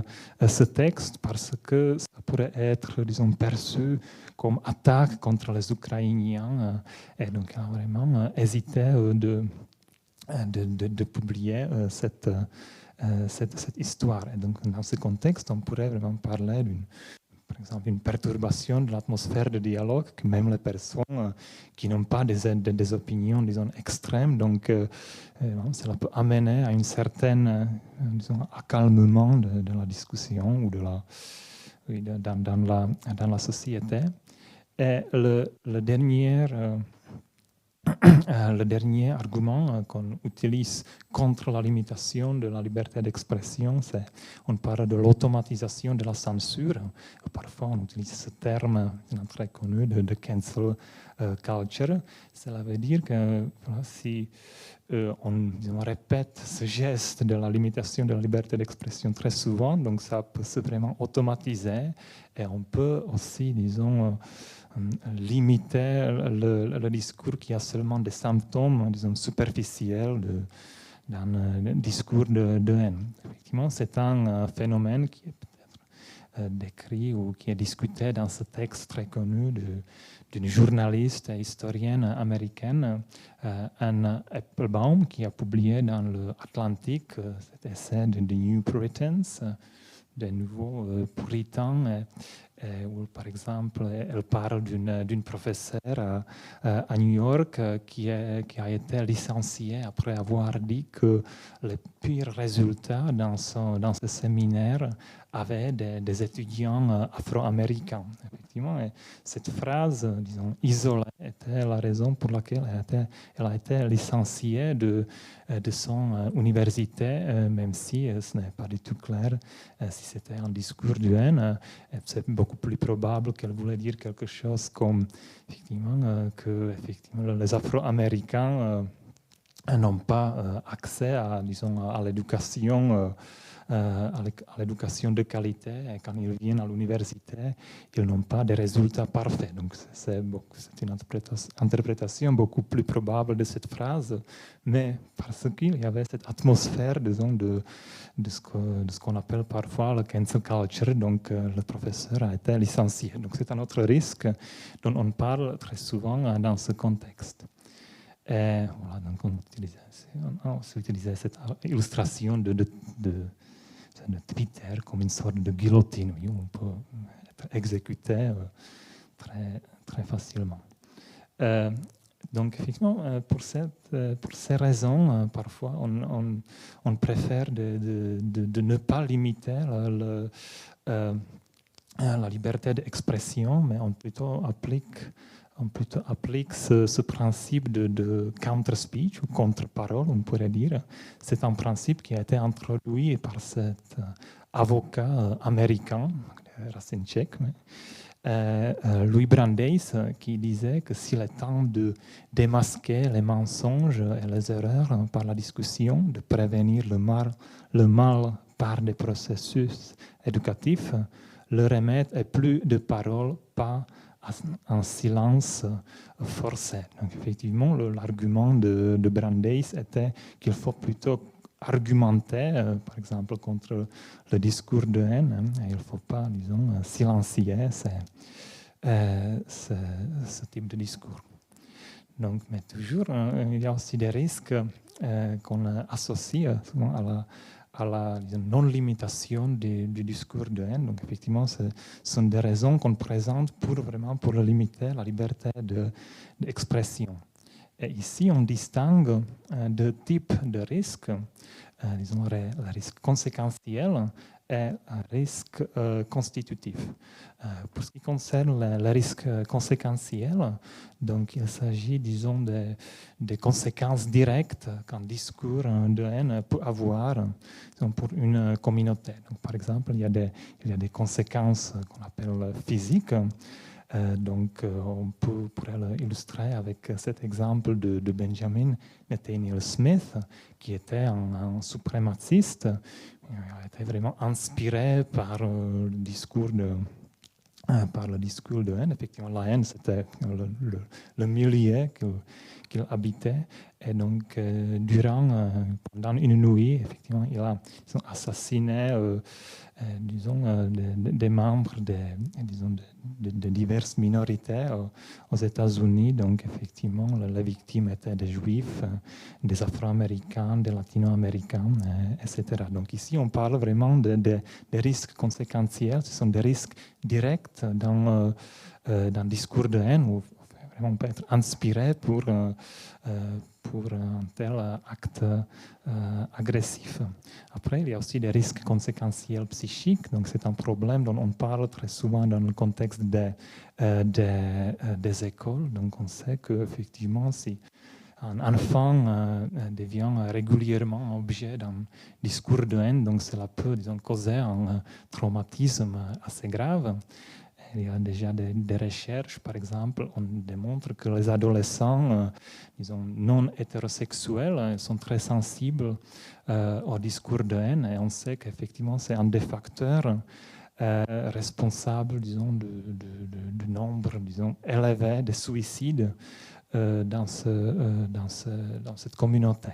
texte parce que ça pourrait être, disons, perçu comme attaque contre les Ukrainiens. Et donc, elle a vraiment hésité de publier cette histoire. Et donc, dans ce contexte, on pourrait vraiment parler par exemple, une perturbation de l'atmosphère de dialogue, que même les personnes qui n'ont pas des opinions, disons, extrêmes, donc cela peut amener à une certaine, disons, accalmement de la discussion ou dans la société. Et le dernier argument qu'on utilise contre la limitation de la liberté d'expression, c'est on parle de l'automatisation de la censure. Parfois, on utilise ce terme très connu de cancel culture. Cela veut dire que si on répète ce geste de la limitation de la liberté d'expression très souvent, donc ça peut se vraiment automatiser et on peut aussi, disons, limiter le discours qui a seulement des symptômes, disons, superficiels d'un discours de haine. Effectivement, c'est un phénomène qui est peut-être décrit ou qui est discuté dans ce texte très connu d'une journaliste et historienne américaine, Anne Applebaum, qui a publié dans l'Atlantique cet essai de The New Puritans, des nouveaux puritains, où, par exemple, elle parle d'une professeure à New York qui a été licenciée après avoir dit que les pires résultats dans ce séminaire avaient des étudiants afro-américains. Effectivement, et cette phrase, disons, isolée, était la raison pour laquelle elle a été licenciée de son université, même si ce n'est pas du tout clair si c'était un discours de haine. C'est beaucoup plus probable qu'elle voulait dire quelque chose comme effectivement, que effectivement, les Afro-Américains n'ont pas accès à, disons, à l'éducation. À l'éducation de qualité, et quand ils viennent à l'université, ils n'ont pas des résultats parfaits. Donc c'est une interprétation beaucoup plus probable de cette phrase, mais parce qu'il y avait cette atmosphère, disons, de ce qu'on appelle parfois le cancel culture, donc le professeur a été licencié. Donc c'est un autre risque dont on parle très souvent dans ce contexte. Et voilà, donc on utilisait cette illustration de Twitter comme une sorte de guillotine où on peut être exécuté très, très facilement. Donc, effectivement, pour ces raisons, parfois, on préfère de ne pas limiter la liberté d'expression, mais on plutôt applique on plutôt applique ce principe de counter-speech ou contre-parole, on pourrait dire. C'est un principe qui a été introduit par cet avocat américain, racine tchèque, Louis Brandeis, qui disait que s'il est temps de démasquer les mensonges et les erreurs par la discussion, de prévenir le mal par des processus éducatifs, le remède est plus de paroles, pas un silence forcé. Donc effectivement, l'argument de Brandeis était qu'il faut plutôt argumenter, par exemple, contre le discours de haine, et il ne faut pas, disons, silencier ce type de discours. Donc, mais toujours, il y a aussi des risques qu'on associe souvent à la non-limitation du discours de haine. Donc, effectivement, ce sont des raisons qu'on présente pour limiter la liberté d'expression. Et ici, on distingue deux types de risques, disons le risque conséquentiel et un risque constitutif. Pour ce qui concerne le risque conséquentiel, donc il s'agit, disons, des conséquences directes qu'un discours de haine peut avoir pour une communauté. Donc, par exemple, il y a des conséquences qu'on appelle physiques. Donc, on pourrait l'illustrer avec cet exemple de Benjamin Nathaniel Smith, qui était un suprématiste. Il a été vraiment inspiré par le discours de haine. Effectivement, la haine, c'était le milieu qu'il habitait. Et donc, pendant une nuit, effectivement, il a assassiné des membres de diverses minorités aux États-Unis. Donc, effectivement, les victimes étaient des Juifs, des Afro-Américains, des Latino-Américains, etc. Donc, ici, on parle vraiment des risques conséquentiels. Ce sont des risques directs dans le discours de haine où vraiment on peut être inspiré pour un tel acte agressif. Après, il y a aussi des risques conséquentiels psychiques. Donc, c'est un problème dont on parle très souvent dans le contexte des écoles. Donc, on sait qu'effectivement, si un enfant devient régulièrement objet d'un discours de haine, donc cela peut, disons, causer un traumatisme assez grave. Il y a déjà des recherches, par exemple, on démontre que les adolescents, disons, non hétérosexuels, sont très sensibles au discours de haine, et on sait qu'effectivement c'est un des facteurs responsables, disons, du nombre, disons, élevé de suicides dans cette communauté.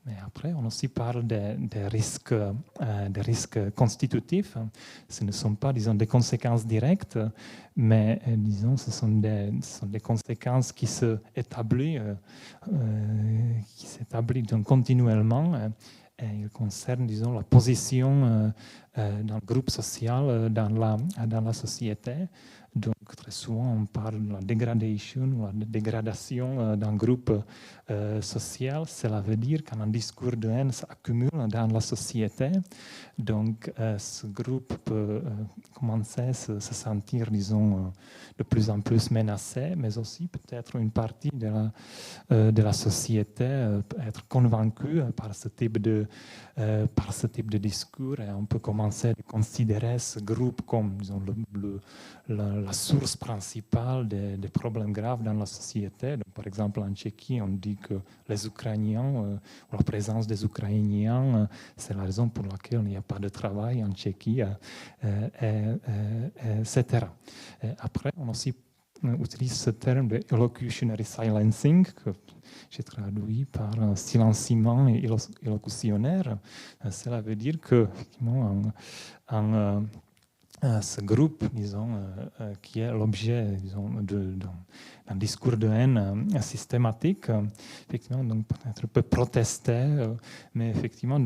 Mais après, on aussi parle des risques constitutifs. Ce ne sont pas, disons, des conséquences directes, mais, disons, ce sont des conséquences qui s'établissent continuellement. Et ils concernent, disons, la position d'un groupe social dans la société. Donc, très souvent, on parle de la dégradation ou la dégradation d'un groupe social. Cela veut dire qu'un discours de haine s'accumule dans la société. Donc, ce groupe peut commencer à se sentir, disons, de plus en plus menacé, mais aussi peut-être une partie de la société peut être convaincue par ce type de discours. Et on peut commencer à considérer ce groupe comme, disons, la source principale des problèmes graves dans la société. Donc, par exemple, en Tchéquie, on dit que les Ukrainiens, la présence des Ukrainiens, c'est la raison pour laquelle il n'y a pas de travail en Tchéquie, etc. Et après, on aussi utilise ce terme de illocutionary silencing, que j'ai traduit par silenciement illocutionnaire. Cela veut dire que, effectivement, ce groupe, disons, qui est l'objet, disons, d'un discours de haine systématique, effectivement, donc peut-être peut protester, mais effectivement,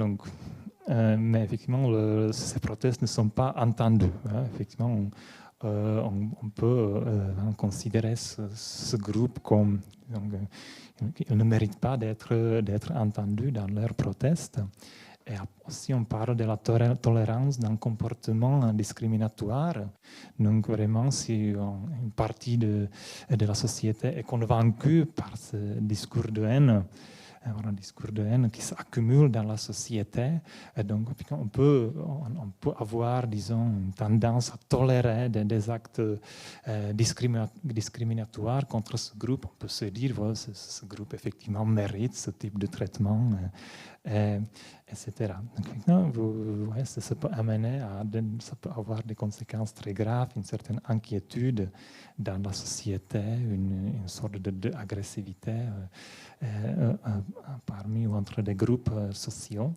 ces protestes ne sont pas entendus. Hein. Effectivement, on peut considérer ce groupe comme ils ne méritent pas d'être entendus dans leurs protestes. Et aussi, on parle de la tolérance d'un comportement discriminatoire. Donc, vraiment, si une partie de la société est convaincue par ce discours de haine, un discours de haine qui s'accumule dans la société. Et donc, on peut avoir, disons, une tendance à tolérer des actes discriminatoires contre ce groupe. On peut se dire, voilà, ce groupe, effectivement, mérite ce type de traitement, etc. Donc, ça peut amener ça peut avoir des conséquences très graves, une certaine inquiétude dans la société, une sorte d'agressivité parmi ou entre des groupes sociaux.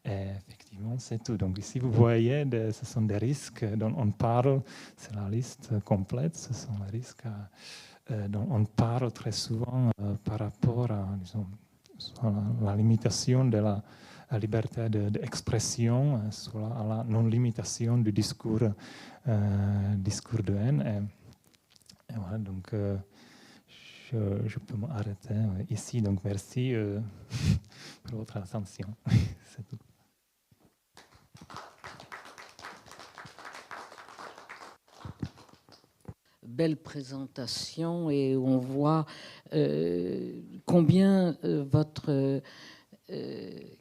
Et effectivement, c'est tout. Donc ici, vous voyez, ce sont des risques dont on parle, c'est la liste complète, ce sont les risques dont on parle très souvent par rapport à, disons, la limitation de la liberté d'expression, à la non-limitation du discours de haine. Et voilà, donc je peux m'arrêter ici. Donc merci pour votre attention. C'est tout. Belle présentation, et on voit combien votre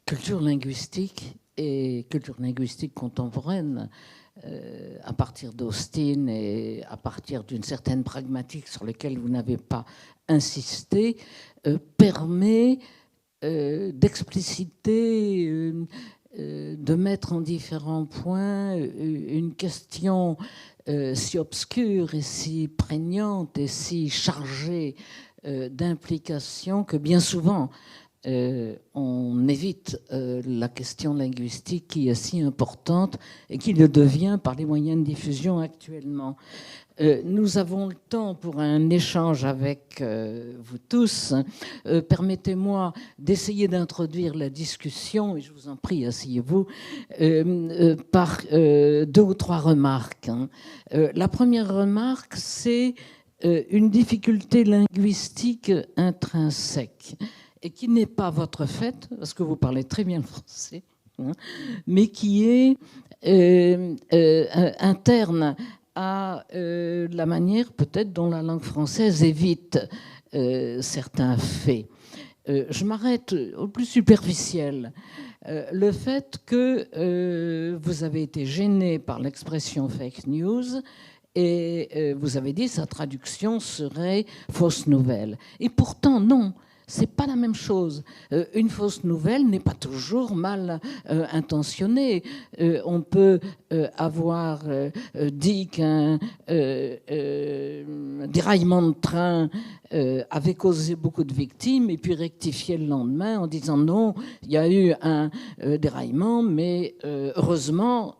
culture linguistique et culture linguistique contemporaine, à partir d'Austin et à partir d'une certaine pragmatique sur laquelle vous n'avez pas insisté, permet d'expliciter, de mettre en différents points une question si obscure et si prégnante et si chargée d'implications que bien souvent on évite la question linguistique qui est si importante et qui le devient par les moyens de diffusion actuellement. Nous avons le temps pour un échange avec vous tous. Permettez-moi d'essayer d'introduire la discussion, et je vous en prie, asseyez-vous, par 2 ou 3 remarques. La première remarque, c'est une difficulté linguistique intrinsèque, et qui n'est pas votre fait, parce que vous parlez très bien le français, mais qui est interne à la manière peut-être dont la langue française évite certains faits. Je m'arrête au plus superficiel. Le fait que vous avez été gêné par l'expression fake news, et vous avez dit sa traduction serait fausse nouvelle. Et pourtant, non. C'est pas la même chose. Une fausse nouvelle n'est pas toujours mal intentionnée. On peut avoir dit qu'un déraillement de train avait causé beaucoup de victimes et puis rectifier le lendemain en disant non, il y a eu un déraillement, mais heureusement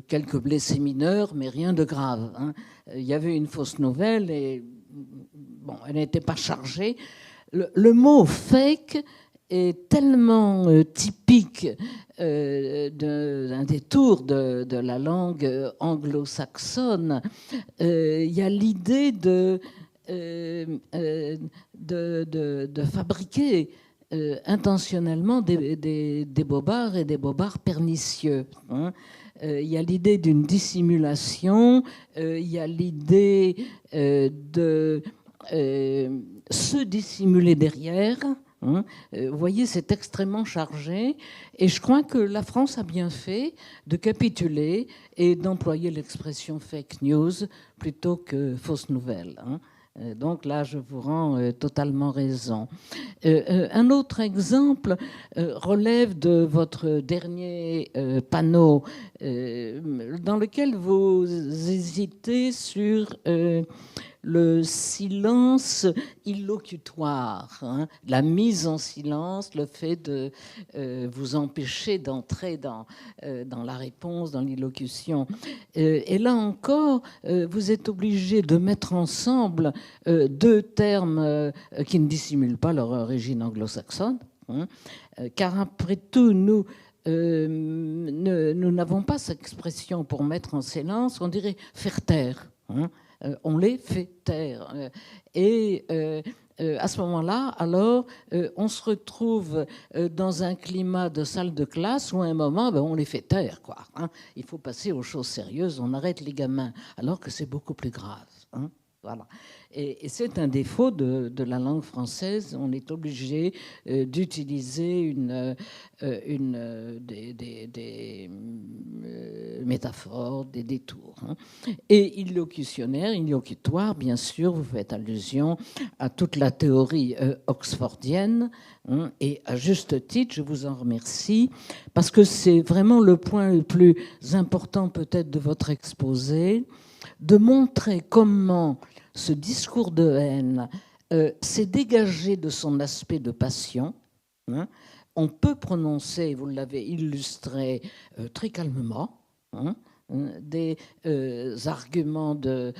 quelques blessés mineurs, mais rien de grave. Il y avait une fausse nouvelle et bon, elle n'était pas chargée. Le mot fake est tellement typique d'un détour de la langue anglo-saxonne. Il y a l'idée de fabriquer intentionnellement des bobards et des bobards pernicieux. Il y a l'idée d'une dissimulation, il y a l'idée de se dissimuler derrière. Vous voyez, c'est extrêmement chargé. Et je crois que la France a bien fait de capituler et d'employer l'expression fake news plutôt que fausse nouvelle. Donc là, je vous rends totalement raison. Un autre exemple relève de votre dernier panneau dans lequel vous hésitez sur le silence illocutoire, la mise en silence, le fait de vous empêcher d'entrer dans la réponse, dans l'illocution. Et là encore, vous êtes obligé de mettre ensemble 2 termes qui ne dissimulent pas leur origine anglo-saxonne, car après tout, nous n'avons pas cette expression pour mettre en silence, on dirait faire taire. On les fait taire. Et à ce moment-là, alors, on se retrouve dans un climat de salle de classe où à un moment, on les fait taire, quoi. Hein. Il faut passer aux choses sérieuses, on arrête les gamins, alors que c'est beaucoup plus grave. Hein. Voilà. Et c'est un défaut de la langue française. On est obligé d'utiliser des métaphores, des détours. Hein. Et illocutoire, bien sûr, vous faites allusion à toute la théorie oxfordienne. Hein, et à juste titre, je vous en remercie, parce que c'est vraiment le point le plus important peut-être de votre exposé, de montrer comment ce discours de haine s'est dégagé de son aspect de passion. Hein. On peut prononcer, vous l'avez illustré très calmement, hein, des arguments de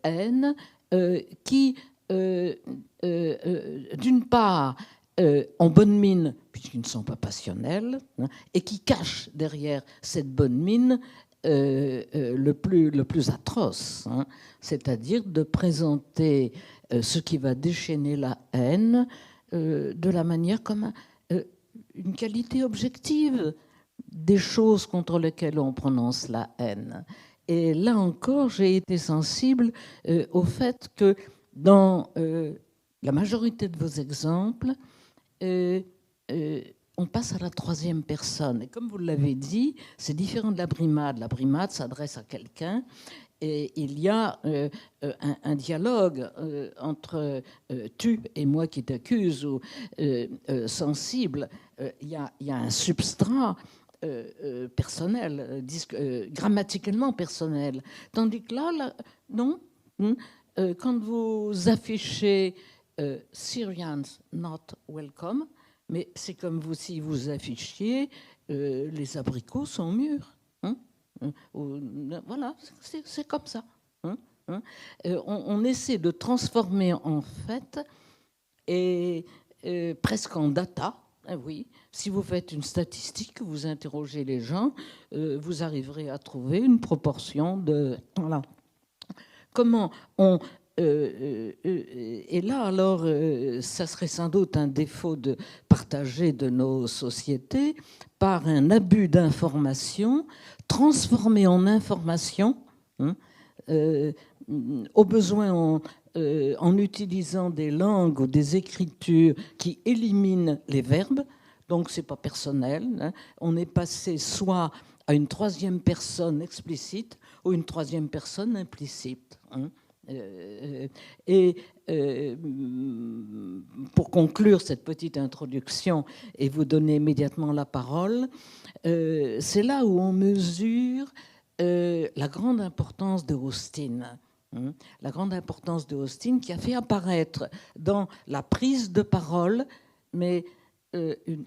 haine qui, d'une part, en bonne mine, puisqu'ils ne sont pas passionnels, hein, et qui cachent derrière cette bonne mine le plus atroce, hein, c'est-à-dire de présenter ce qui va déchaîner la haine de la manière comme une qualité objective des choses contre lesquelles on prononce la haine. Et là encore, j'ai été sensible au fait que dans la majorité de vos exemples, on passe à la troisième personne. Et comme vous l'avez dit, c'est différent de la brimade. La brimade s'adresse à quelqu'un et il y a un dialogue entre tu et moi qui t'accuse, ou sensible. Il y a un substrat personnel, grammaticalement personnel. Tandis que là non. Quand vous affichez Syrians not welcome, mais c'est comme si vous affichiez les abricots sont mûrs. Hein, voilà, c'est comme ça. Hein, hein. On essaie de transformer en fait, et presque en data. Oui, si vous faites une statistique, vous interrogez les gens, vous arriverez à trouver une proportion de... Voilà. Comment on... et là, alors, ça serait sans doute un défaut partagé de nos sociétés, par un abus d'information, transformé en information, hein, au besoin en utilisant des langues ou des écritures qui éliminent les verbes. Donc, ce n'est pas personnel. Hein. On est passé soit à une troisième personne explicite ou une troisième personne implicite. Hein. Et pour conclure cette petite introduction et vous donner immédiatement la parole, c'est là où on mesure la grande importance de Austin. Hein, la grande importance de Austin qui a fait apparaître dans la prise de parole, mais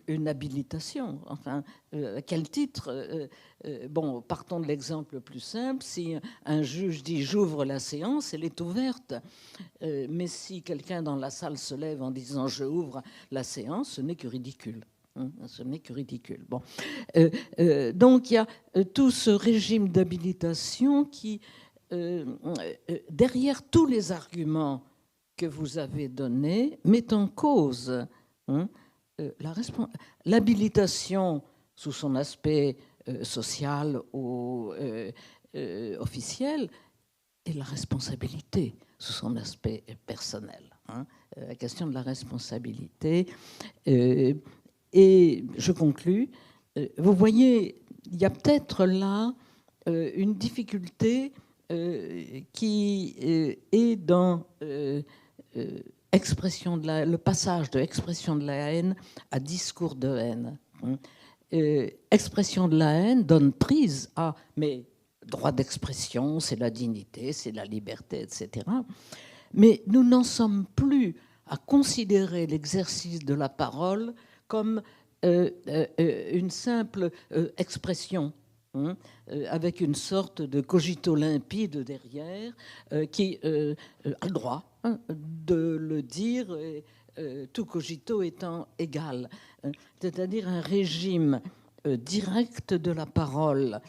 une habilitation. Enfin, à quel titre bon, partons de l'exemple le plus simple. Si un juge dit « j'ouvre la séance », elle est ouverte. Mais si quelqu'un dans la salle se lève en disant « je ouvre la séance », ce n'est que ridicule. Hein, ce n'est que ridicule. Bon. Donc il y a tout ce régime d'habilitation qui, derrière tous les arguments que vous avez donnés, met en cause hein, l'habilitation sous son aspect social ou officiel et la responsabilité sous son aspect personnel. Hein, la question de la responsabilité. Et je conclus. Vous voyez, il y a peut-être là une difficulté qui est dans le passage de expression de la haine à discours de haine. Expression de la haine donne prise à mais droit d'expression, c'est la dignité, c'est la liberté, etc. Mais nous n'en sommes plus à considérer l'exercice de la parole comme une simple expression, hein, avec une sorte de cogito limpide derrière, qui a le droit hein, de le dire, tout cogito étant égal. C'est-à-dire un régime direct de la parole,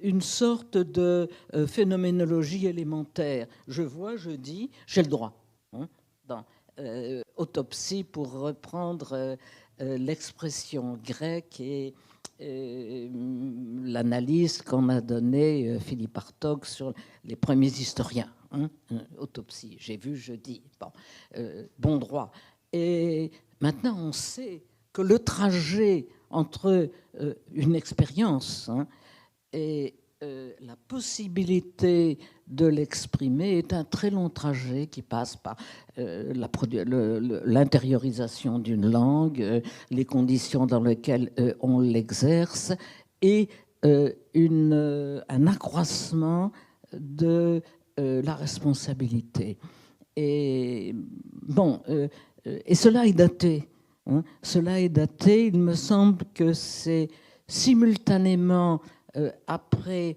une sorte de phénoménologie élémentaire. Je vois, je dis, j'ai le droit. Hein, autopsie pour reprendre l'expression grecque et l'analyse qu'en a donnée Philippe Hartog sur les premiers historiens. Autopsie, j'ai vu, je dis. Bon droit. Et maintenant, on sait que le trajet entre une expérience et la possibilité de l'exprimer est un très long trajet qui passe par l'intériorisation d'une langue, les conditions dans lesquelles on l'exerce et un accroissement de la responsabilité. Et bon, et cela est daté. Cela est daté. Il me semble que c'est simultanément après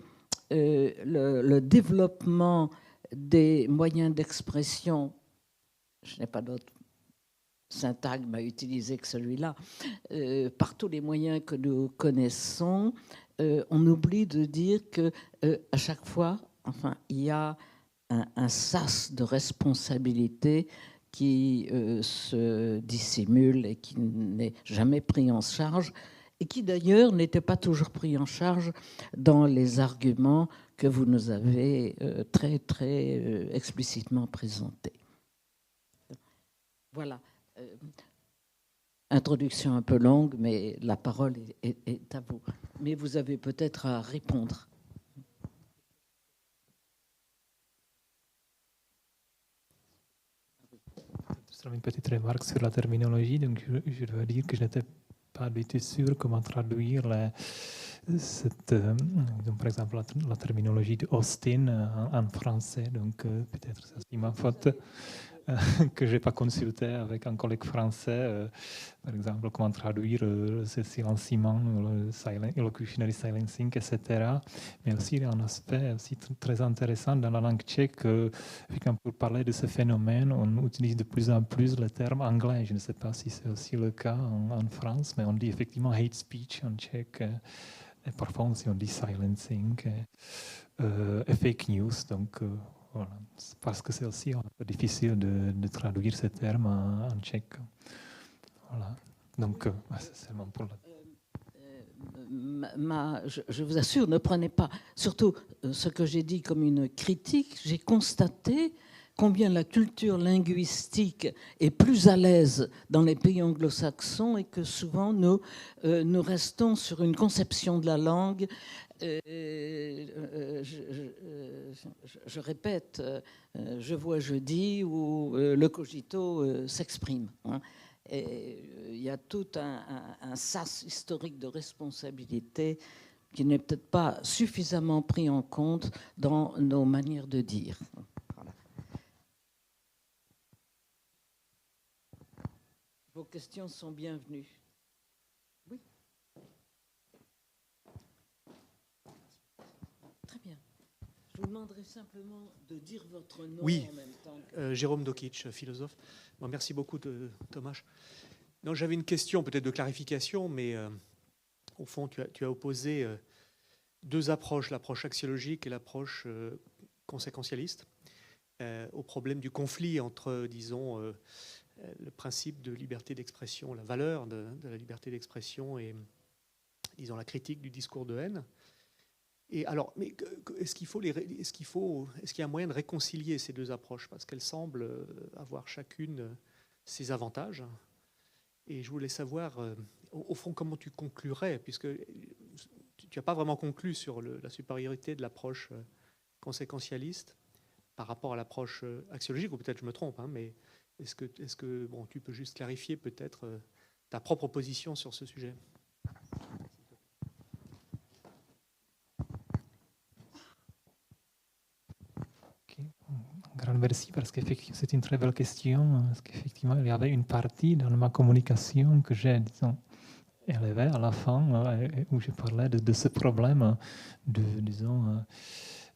le développement des moyens d'expression, je n'ai pas d'autre syntagme à utiliser que celui-là, par tous les moyens que nous connaissons, on oublie de dire que à chaque fois, enfin, il y a un sas de responsabilité qui se dissimule et qui n'est jamais pris en charge, et qui d'ailleurs n'était pas toujours pris en charge dans les arguments que vous nous avez très, très explicitement présentés. Voilà. Introduction un peu longue, mais la parole est à vous. Mais vous avez peut-être à répondre. Une petite remarque sur la terminologie. Donc, je dois dire que je n'étais pas du tout sûr comment traduire par exemple la terminologie de Austin en français. Donc, peut-être c'est ma faute que je n'ai pas consulté avec un collègue français. Par exemple, comment traduire ce silenciement, le illocutionary silencing, etc. Mais aussi, il y a un aspect aussi très intéressant dans la langue tchèque. Pour parler de ce phénomène, on utilise de plus en plus le terme anglais. Je ne sais pas si c'est aussi le cas en France, mais on dit effectivement hate speech en tchèque. Et parfois aussi on dit silencing et fake news. Donc, voilà. Parce que c'est aussi un peu difficile de traduire ces termes en tchèque. Voilà. Donc, c'est seulement pour je vous assure, ne prenez pas surtout ce que j'ai dit comme une critique. J'ai constaté combien la culture linguistique est plus à l'aise dans les pays anglo-saxons et que souvent nous restons sur une conception de la langue. Je répète, je vois, je dis, où le cogito s'exprime. Et il y a tout un sas historique de responsabilité qui n'est peut-être pas suffisamment pris en compte dans nos manières de dire. Voilà. Vos questions sont bienvenues. Oui. Très bien. Je vous demanderai simplement de dire votre nom en même temps. Jérôme Dokic, philosophe. Bon, merci beaucoup, Thomas. Non, j'avais une question peut-être de clarification, mais au fond, tu as opposé deux approches, l'approche axiologique et l'approche conséquentialiste, au problème du conflit entre, disons, le principe de liberté d'expression, la valeur de la liberté d'expression et, disons, la critique du discours de haine. Et alors, mais est-ce qu'il y a un moyen de réconcilier ces deux approches, parce qu'elles semblent avoir chacune ses avantages. Et je voulais savoir, au fond, comment tu conclurais, puisque tu n'as pas vraiment conclu sur la supériorité de l'approche conséquentialiste par rapport à l'approche axiologique, ou peut-être je me trompe, hein, mais est-ce que bon, tu peux juste clarifier peut-être ta propre position sur ce sujet ? Grande merci, parce qu'effectivement, c'est une très belle question. Parce qu'effectivement, il y avait une partie dans ma communication que j'ai, disons, élevée à la fin, où je parlais de ce problème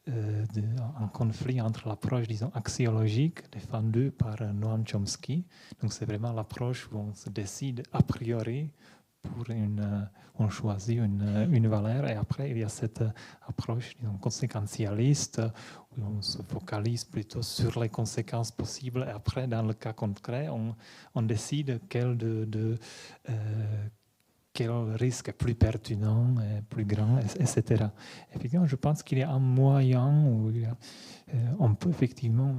un conflit entre l'approche, disons, axiologique défendue par Noam Chomsky. Donc, c'est vraiment l'approche où on se décide a priori on choisit une valeur et après il y a cette approche disons, conséquentialiste où on se focalise plutôt sur les conséquences possibles et après dans le cas concret on décide quel risque est plus pertinent, plus grand, etc. Effectivement, je pense qu'il y a un moyen où on peut effectivement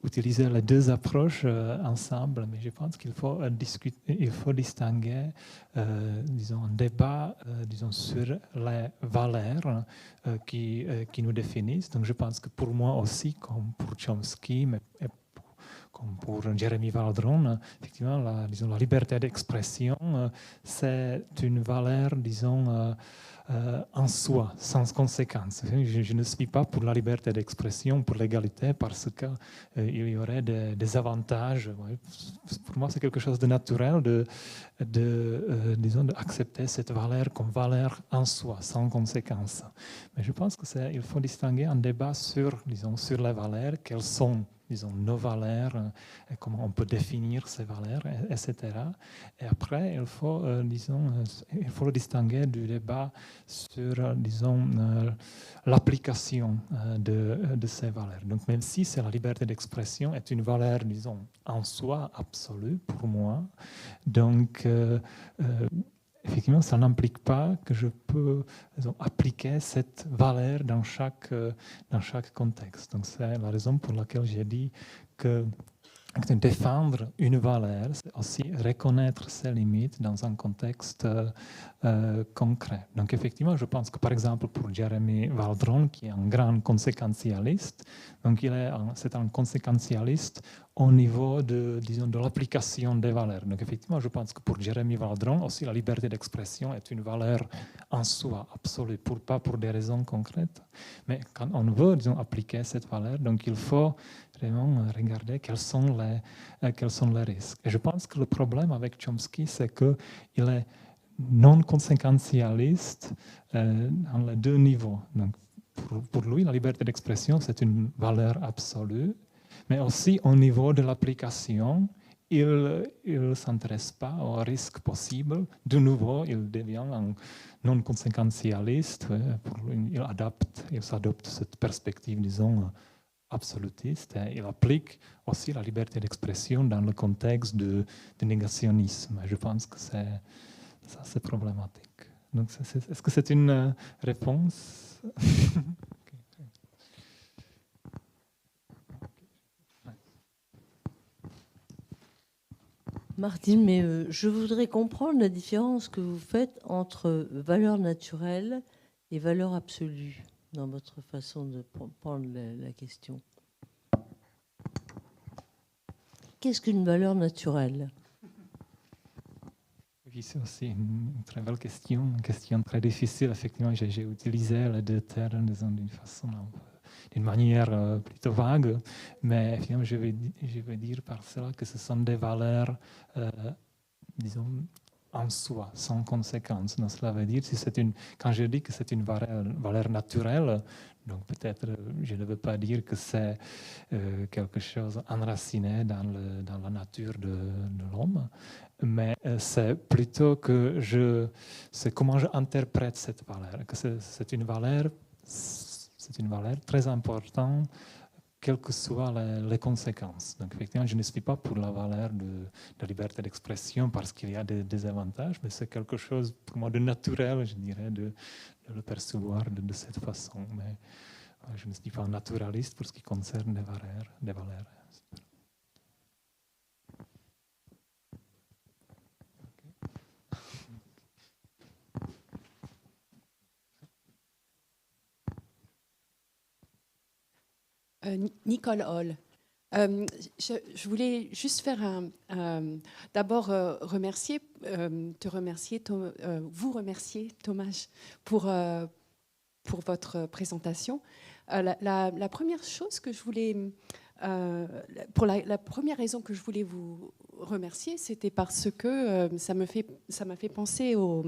utiliser les deux approches ensemble, mais je pense qu'il faut distinguer, disons, un débat, disons, sur les valeurs qui nous définissent. Donc, je pense que pour moi aussi, comme pour Chomsky, mais comme pour Jeremy Waldron, effectivement, la liberté d'expression, c'est une valeur, disons, en soi, sans conséquence. Je ne suis pas pour la liberté d'expression, pour l'égalité, parce qu'il y aurait des avantages. Pour moi, c'est quelque chose de naturel disons, d'accepter cette valeur comme valeur en soi, sans conséquence. Mais je pense qu'il faut distinguer un débat sur les valeurs, quelles sont disons, nos valeurs, et comment on peut définir ces valeurs, etc. Et après, il faut le distinguer du débat sur, disons, l'application de ces valeurs. Donc, même si c'est la liberté d'expression est une valeur, disons, en soi absolue pour moi, donc effectivement, ça n'implique pas que je peux disons, appliquer cette valeur dans chaque contexte. Donc, c'est la raison pour laquelle j'ai dit que défendre une valeur, c'est aussi reconnaître ses limites dans un contexte concret. Donc, effectivement, je pense que, par exemple, pour Jeremy Waldron, qui est un grand conséquentialiste, donc c'est un conséquentialiste au niveau de l'application des valeurs. Donc, effectivement, je pense que pour Jeremy Waldron, aussi la liberté d'expression est une valeur en soi, absolue, pas pour des raisons concrètes. Mais quand on veut, disons, appliquer cette valeur, donc il faut vraiment regarder quels sont les risques. Et je pense que le problème avec Chomsky, c'est qu'il est non conséquentialiste dans les deux niveaux. Donc, pour lui, la liberté d'expression, c'est une valeur absolue, mais aussi au niveau de l'application, il ne s'intéresse pas aux risques possibles. De nouveau, il devient un non conséquentialiste. Il s'adopte cette perspective, disons, absolutiste. Et il applique aussi la liberté d'expression dans le contexte de négationnisme. Je pense que c'est problématique. Donc, est-ce que c'est une réponse? Martine, mais je voudrais comprendre la différence que vous faites entre valeur naturelle et valeur absolue dans votre façon de prendre la question. Qu'est-ce qu'une valeur naturelle? Oui, c'est aussi une très belle question, une question très difficile. Effectivement, j'ai utilisé les deux termes d'une manière plutôt vague, mais finalement, je vais dire par cela que ce sont des valeurs, disons, en soi, sans conséquence. Donc, cela veut dire, quand je dis que c'est une valeur naturelle, donc peut-être je ne veux pas dire que c'est quelque chose enraciné dans la nature de l'homme, mais c'est plutôt que c'est comment j'interprète cette valeur, que c'est une valeur très importante, quelles que soient les conséquences. Donc, effectivement, je ne suis pas pour la valeur de liberté d'expression parce qu'il y a des avantages, mais c'est quelque chose pour moi de naturel, je dirais, de le percevoir de cette façon. Mais je ne suis pas un naturaliste pour ce qui concerne les valeurs. Nicole Hall. Je voulais juste faire d'abord vous remercier, Thomas, pour votre présentation. La première chose que je voulais, la première raison que je voulais vous remercier, c'était parce que ça m'a fait penser au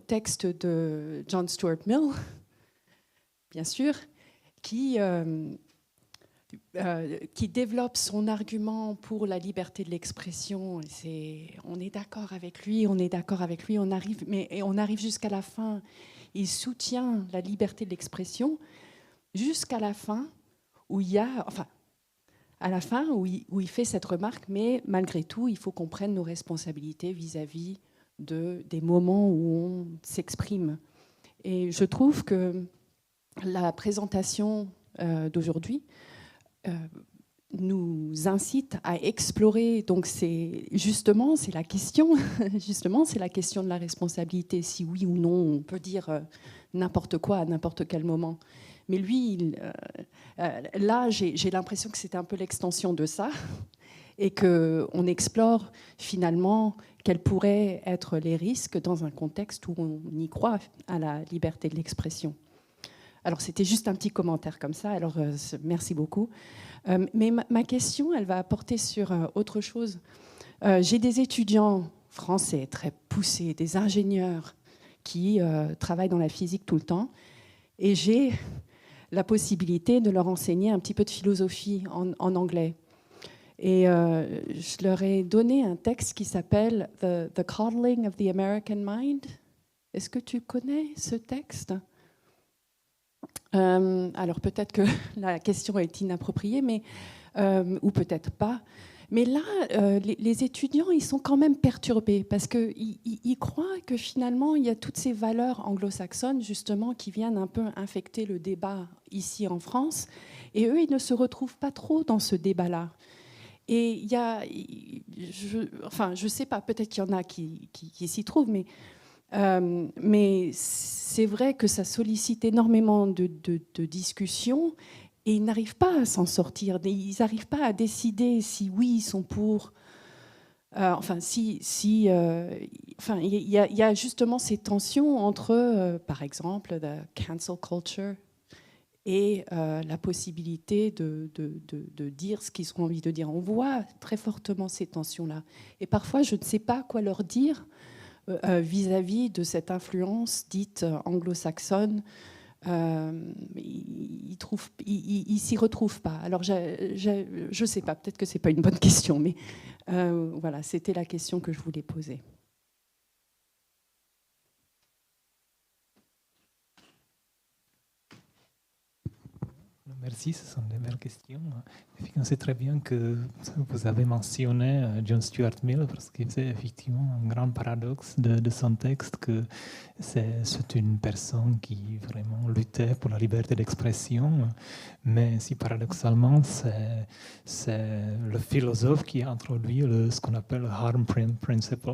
texte de John Stuart Mill, bien sûr, qui qui développe son argument pour la liberté de l'expression. On est d'accord avec lui, on arrive jusqu'à la fin. Il soutient la liberté de l'expression jusqu'à la fin, où il fait cette remarque, mais malgré tout, il faut qu'on prenne nos responsabilités vis-à-vis des moments où on s'exprime. Et je trouve que la présentation d'aujourd'hui nous incite à explorer. Donc c'est la question, c'est la question de la responsabilité. Si oui ou non, on peut dire n'importe quoi à n'importe quel moment. Mais lui, là, j'ai l'impression que c'est un peu l'extension de ça, et qu'on explore finalement quels pourraient être les risques dans un contexte où on y croit à la liberté de l'expression. Alors, c'était juste un petit commentaire comme ça, alors merci beaucoup. Mais ma question, elle va porter sur autre chose. J'ai des étudiants français très poussés, des ingénieurs qui travaillent dans la physique tout le temps, et j'ai la possibilité de leur enseigner un petit peu de philosophie en anglais. Et je leur ai donné un texte qui s'appelle The Coddling of the American Mind. Est-ce que tu connais ce texte ? Alors peut-être que la question est inappropriée, mais, ou peut-être pas. Mais là, les étudiants, ils sont quand même perturbés parce qu'ils croient que finalement, il y a toutes ces valeurs anglo-saxonnes, justement, qui viennent un peu infecter le débat ici en France. Et eux, ils ne se retrouvent pas trop dans ce débat-là. Et il y a, je ne sais pas, peut-être qu'il y en a qui s'y trouvent, mais c'est vrai que ça sollicite énormément de discussions. Et ils n'arrivent pas à s'en sortir. Ils n'arrivent pas à décider si oui, ils sont pour. Il y a justement ces tensions entre, par exemple, la cancel culture et la possibilité de dire ce qu'ils ont envie de dire. On voit très fortement ces tensions-là. Et parfois, je ne sais pas quoi leur dire vis-à-vis de cette influence dite anglo-saxonne. Ils s'y retrouvent pas. Alors je sais pas, peut-être que c'est pas une bonne question, mais voilà, c'était la question que je voulais poser. Merci, ce sont des belles questions. On sait très bien que vous avez mentionné John Stuart Mill, parce que c'est effectivement un grand paradoxe de son texte, que c'est une personne qui vraiment luttait pour la liberté d'expression, mais si paradoxalement, c'est le philosophe qui a introduit ce qu'on appelle le harm principle.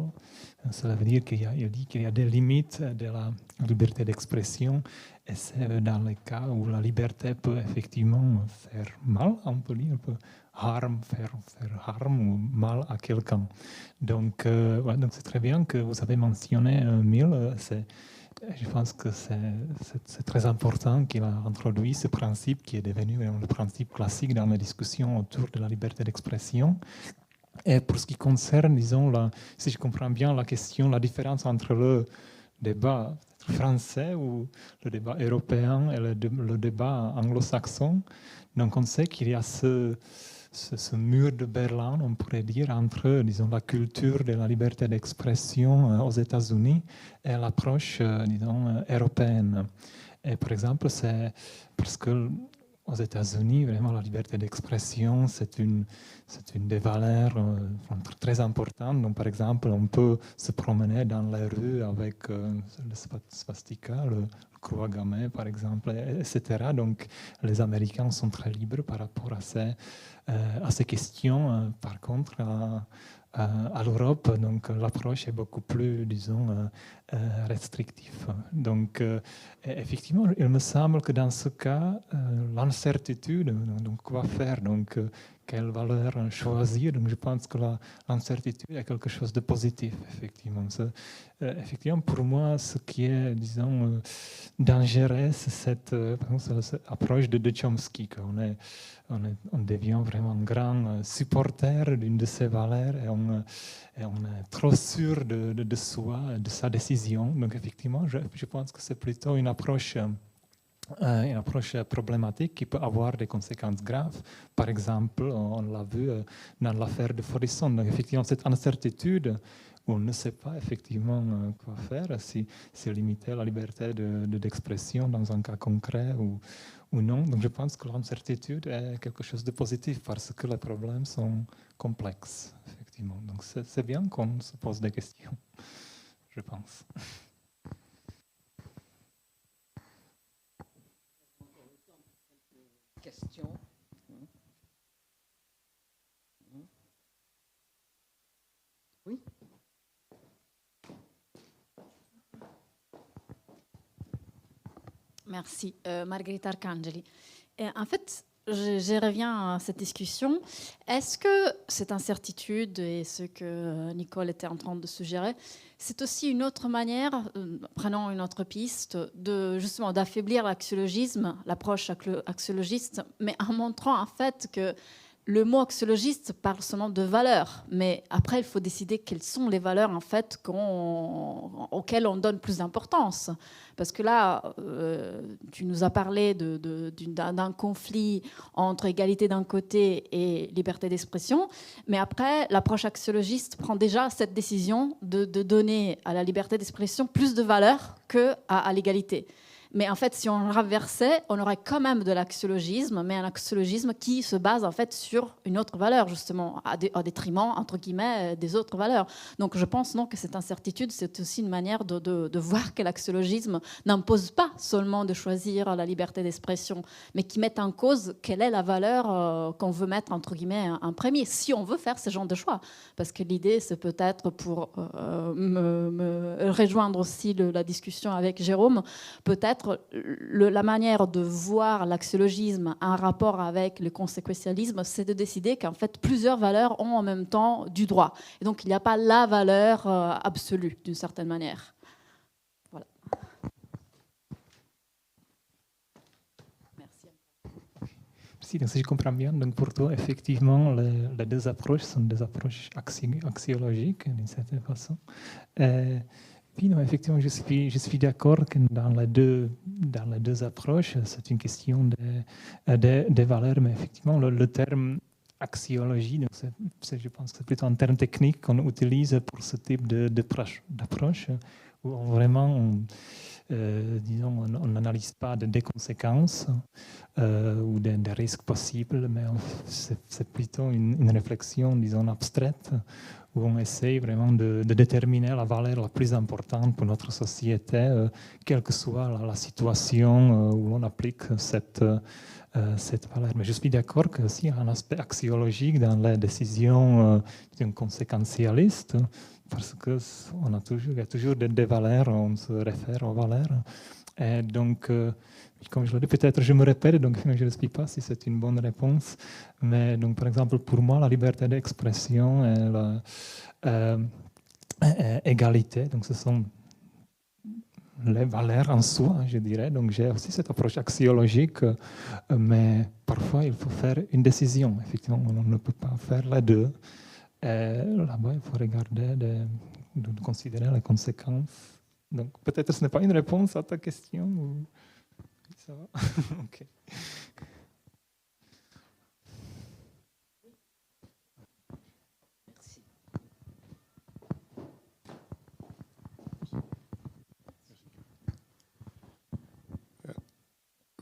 Cela veut dire qu'il dit qu'il y a des limites de la liberté d'expression, et c'est dans les cas où la liberté peut effectivement faire mal, on peut dire, peut faire harm ou mal à quelqu'un. Donc, donc c'est très bien que vous avez mentionné Mill. Je pense que c'est très important qu'il a introduit ce principe qui est devenu le principe classique dans les discussions autour de la liberté d'expression. Et pour ce qui concerne, disons, si je comprends bien la question, la différence entre le débat français ou le débat européen et le débat anglo-saxon. Donc on sait qu'il y a ce mur de Berlin, on pourrait dire, entre, disons, la culture de la liberté d'expression aux États-Unis et l'approche, disons, européenne. Et par exemple, c'est parce que aux États-Unis, vraiment, la liberté d'expression, c'est une des valeurs très importantes. Donc, par exemple, on peut se promener dans les rues avec le swastika, le croix gammée, par exemple, etc. Donc, les Américains sont très libres par rapport à ces questions. Par contre, à l'Europe, donc l'approche est beaucoup plus, disons, restrictive. Donc, effectivement, il me semble que dans ce cas, l'incertitude, donc quoi faire, donc quelle valeur choisir. Donc, je pense que l'incertitude est quelque chose de positif, effectivement. Effectivement, pour moi, ce qui est, disons, dangereux, c'est cette approche de Chomsky, on devient vraiment un grand supporter d'une de ces valeurs et on est trop sûr de soi, de sa décision. Donc effectivement, je pense que c'est plutôt une approche une approche problématique qui peut avoir des conséquences graves. Par exemple, on l'a vu dans l'affaire de Forisson. Donc, effectivement, cette incertitude où on ne sait pas effectivement quoi faire, si limiter la liberté d'expression dans un cas concret ou non. Donc, je pense que l'incertitude est quelque chose de positif parce que les problèmes sont complexes, effectivement. Donc, c'est bien qu'on se pose des questions, je pense. Question. Oui. Merci. Margherita Arcangeli. En fait, je reviens à cette discussion. Est-ce que cette incertitude et ce que Nicole était en train de suggérer, c'est aussi une autre manière, prenons une autre piste, justement d'affaiblir l'axiologisme, l'approche axiologiste, mais en montrant en fait que le mot axiologiste parle seulement de valeurs, mais après il faut décider quelles sont les valeurs en fait auxquelles on donne plus d'importance. Parce que là, tu nous as parlé d'un conflit entre égalité d'un côté et liberté d'expression, mais après l'approche axiologiste prend déjà cette décision de donner à la liberté d'expression plus de valeur qu'à l'égalité. Mais en fait, si on renversait, on aurait quand même de l'axiologisme, mais un axiologisme qui se base en fait sur une autre valeur, justement, au détriment, entre guillemets, des autres valeurs. Donc je pense non, que cette incertitude, c'est aussi une manière de voir que l'axiologisme n'impose pas seulement de choisir la liberté d'expression, mais qui met en cause quelle est la valeur qu'on veut mettre, entre guillemets, en premier, si on veut faire ce genre de choix. Parce que l'idée, c'est peut-être, pour me rejoindre aussi la discussion avec Jérôme, peut-être la manière de voir l'axiologisme en rapport avec le conséquentialisme, c'est de décider qu'en fait plusieurs valeurs ont en même temps du droit. Et donc il n'y a pas la valeur absolue d'une certaine manière. Voilà. Merci. Si, donc si je comprends bien, donc pour toi, effectivement, les deux approches sont des approches axiologiques d'une certaine façon. Puis, non, effectivement, je suis d'accord que dans les deux approches, c'est une question des valeurs, mais effectivement, le terme axiologie, donc je pense que c'est plutôt un terme technique qu'on utilise pour ce type d'approche, où disons, on n'analyse pas des conséquences ou des risques possibles, mais c'est plutôt une réflexion, disons, abstraite, où on essaye vraiment de déterminer la valeur la plus importante pour notre société, quelle que soit la situation où l'on applique cette valeur. Mais je suis d'accord qu'il y a un aspect axiologique dans les décisions conséquentialistes, parce qu'il y a toujours des valeurs, on se réfère aux valeurs. Et donc, comme je l'ai dit, peut-être je me répète, donc je ne sais pas si c'est une bonne réponse, mais donc, par exemple, pour moi, la liberté d'expression et l'égalité, donc ce sont les valeurs en soi, je dirais. Donc j'ai aussi cette approche axiologique, mais parfois il faut faire une décision. Effectivement, on ne peut pas faire les deux. Là-bas, il faut regarder, de considérer les conséquences. Donc peut-être ce n'est pas une réponse à ta question. Ou... Ça va. Ok. Merci.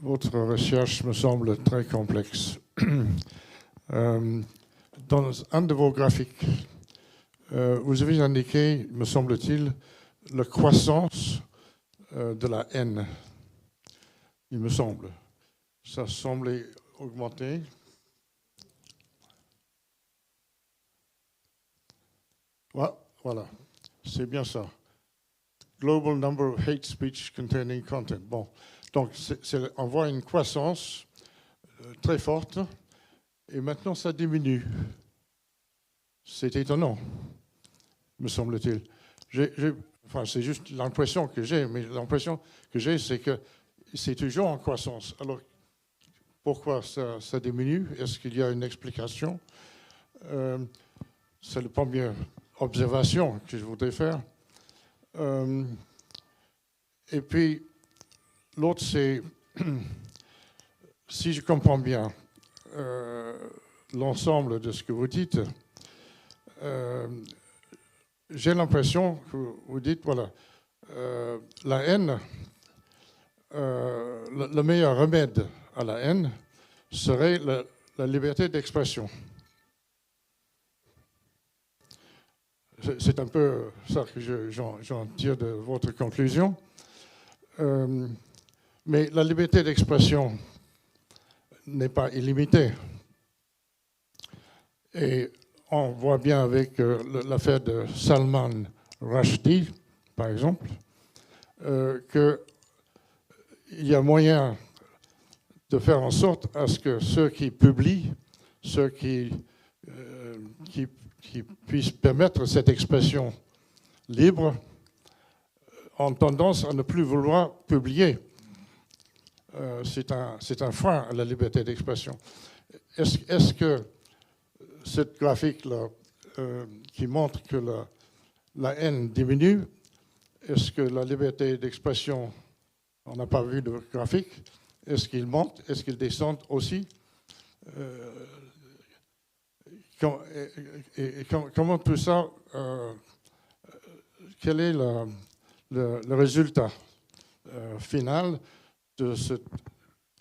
Votre recherche me semble très complexe. Dans un de vos graphiques, vous avez indiqué, me semble-t-il, la croissance de la haine. Il me semble. Ça semblait augmenter. Voilà, c'est bien ça. Global number of hate speech containing content. Bon, donc on voit une croissance très forte et maintenant ça diminue. C'est étonnant, me semble-t-il. Enfin, c'est juste l'impression que j'ai, mais l'impression que j'ai, c'est que c'est toujours en croissance. Alors, pourquoi ça diminue? Est-ce qu'il y a une explication? C'est la première observation que je voudrais faire. Et puis, l'autre, c'est si je comprends bien l'ensemble de ce que vous dites, j'ai l'impression que vous dites, voilà, la haine, le meilleur remède à la haine serait la liberté d'expression. C'est un peu ça que j'en tire de votre conclusion. Mais la liberté d'expression n'est pas illimitée. Et on voit bien avec l'affaire de Salman Rushdie, par exemple, qu'il y a moyen de faire en sorte à ce que ceux qui publient, ceux qui puissent permettre cette expression libre, ont tendance à ne plus vouloir publier. C'est un frein à la liberté d'expression. Est-ce que cette graphique-là, qui montre que la haine diminue, est-ce que la liberté d'expression, on n'a pas vu de graphique, est-ce qu'il monte, est-ce qu'il descend aussi? Comment tout ça, quel est le résultat final de cette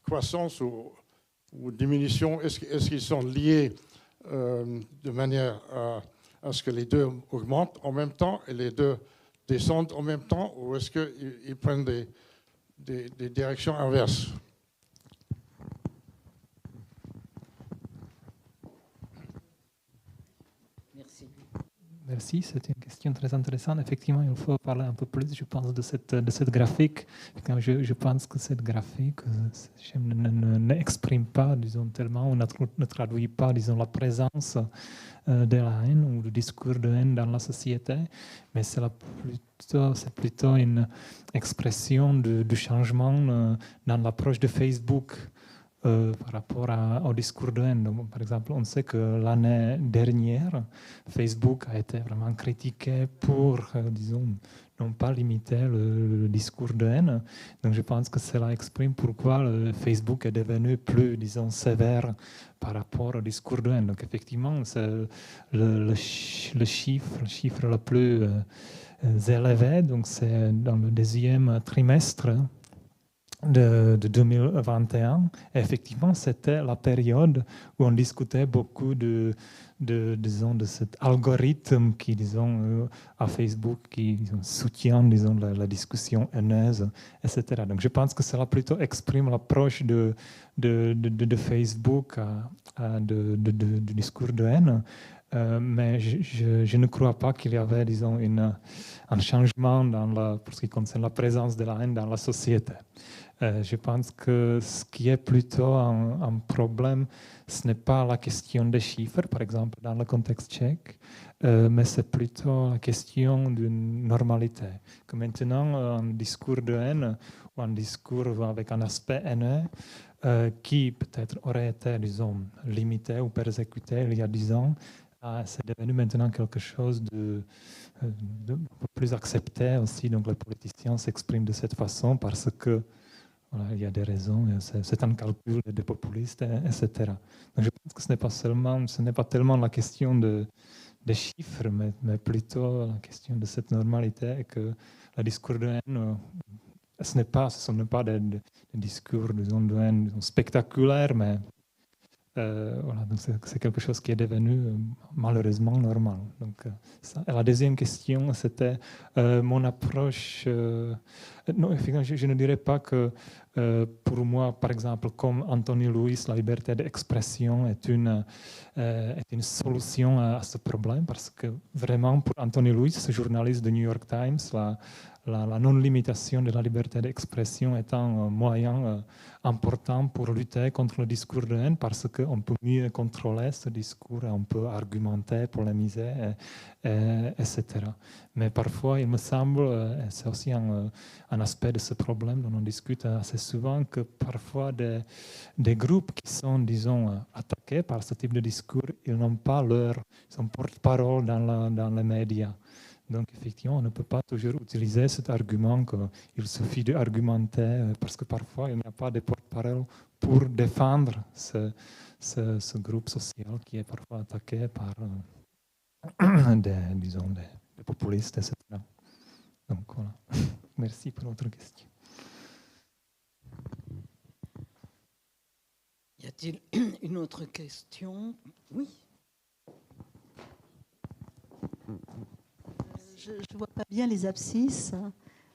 croissance ou diminution? Est-ce qu'ils sont liés de manière à ce que les deux augmentent en même temps et les deux descendent en même temps, ou est-ce qu'ils prennent des directions inverses? Merci, c'est une question très intéressante. Effectivement, il faut parler un peu plus, je pense, de cette graphique. Je pense que cette graphique n'exprime pas, disons, tellement, ou ne traduit pas, disons, la présence de la haine ou du discours de haine dans la société, mais c'est plutôt une expression du changement dans l'approche de Facebook par rapport au discours de haine. Donc, par exemple, on sait que l'année dernière, Facebook a été vraiment critiqué pour, disons, non pas limiter le discours de haine. Donc je pense que cela exprime pourquoi Facebook est devenu plus, disons, sévère par rapport au discours de haine. Donc effectivement, c'est le chiffre le plus élevé, donc c'est dans le deuxième trimestre de 2021. Et effectivement, c'était la période où on discutait beaucoup de cet algorithme qui, disons, à Facebook, qui soutient, disons, la discussion haineuse, etc. Donc, je pense que cela plutôt exprime l'approche de Facebook du discours de haine. Mais je ne crois pas qu'il y avait, disons, un changement pour ce qui concerne la présence de la haine dans la société. Je pense que ce qui est plutôt un problème, ce n'est pas la question des chiffres, par exemple, dans le contexte tchèque, mais c'est plutôt la question d'une normalité. Que maintenant, un discours de haine ou un discours avec un aspect haineux, qui peut-être aurait été, disons, limité ou persécuté il y a 10 ans, c'est devenu maintenant quelque chose de plus accepté aussi. Donc les politiciens s'expriment de cette façon parce que voilà, il y a des raisons, c'est un calcul des populistes, etc. Donc je pense que ce n'est pas tellement la question des chiffres, mais plutôt la question de cette normalité et que le discours de haine, ce ne sont pas des discours, disons, de haine spectaculaires, mais voilà, donc c'est quelque chose qui est devenu malheureusement normal. Donc, ça. Et la deuxième question, c'était mon approche. Non, effectivement, je ne dirais pas que pour moi, par exemple, comme Anthony Louis, la liberté d'expression est une solution à ce problème, parce que vraiment, pour Anthony Louis, ce journaliste de New York Times, la non-limitation de la liberté d'expression est un moyen important pour lutter contre le discours de haine, parce qu'on peut mieux contrôler ce discours, on peut argumenter, polémiser, etc. Mais parfois, il me semble, et c'est aussi un aspect de ce problème dont on discute assez souvent, que parfois des groupes qui sont, disons, attaqués par ce type de discours, ils n'ont pas son porte-parole dans les médias. Donc effectivement, on ne peut pas toujours utiliser cet argument qu'il suffit d'argumenter, parce que parfois il n'y a pas de porte-parole pour défendre ce groupe social qui est parfois attaqué par des populistes, etc. Donc voilà. Merci pour votre question. Y a-t-il une autre question? Oui. Je ne vois pas bien les abscisses,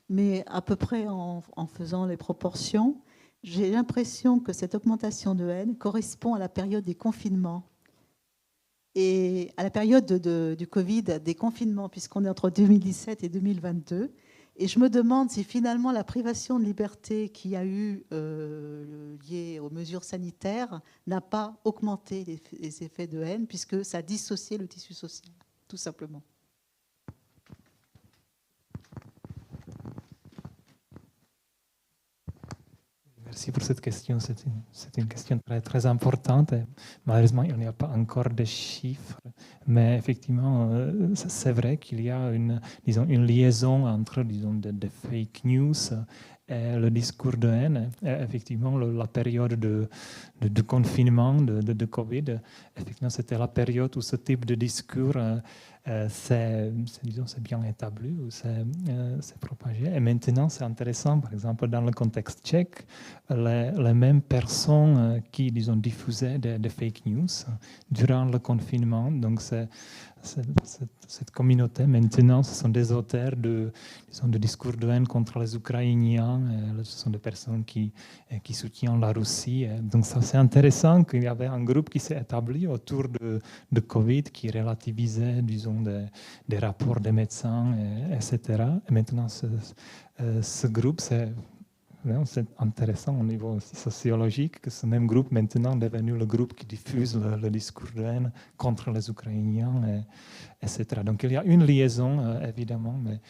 mais à peu près en faisant les proportions, j'ai l'impression que cette augmentation de haine correspond à la période des confinements et à la période du Covid, des confinements, puisqu'on est entre 2017 et 2022. Et je me demande si finalement la privation de liberté qu'il y a eu liée aux mesures sanitaires n'a pas augmenté les effets de haine, puisque ça a dissocié le tissu social, tout simplement. Merci pour cette question. C'est une question très, très importante. Et malheureusement, il n'y a pas encore de chiffres. Mais effectivement, c'est vrai qu'il y a une liaison entre des fake news et le discours de haine. Et effectivement, la période de confinement, de Covid, effectivement, c'était la période où ce type de discours c'est bien établi, ou c'est propagé. Et maintenant, c'est intéressant, par exemple, dans le contexte tchèque, les mêmes personnes qui, diffusaient des fake news durant le confinement. Donc, cette communauté, maintenant, ce sont des auteurs de discours de haine contre les Ukrainiens. Ce sont des personnes qui soutiennent la Russie. Donc, ça, c'est intéressant qu'il y avait un groupe qui s'est établi autour de Covid, qui relativisait, des rapports des médecins, etc. Et maintenant, ce groupe, c'est intéressant au niveau aussi sociologique que ce même groupe maintenant est devenu le groupe qui diffuse le discours de haine contre les Ukrainiens, etc. Donc il y a une liaison, évidemment, mais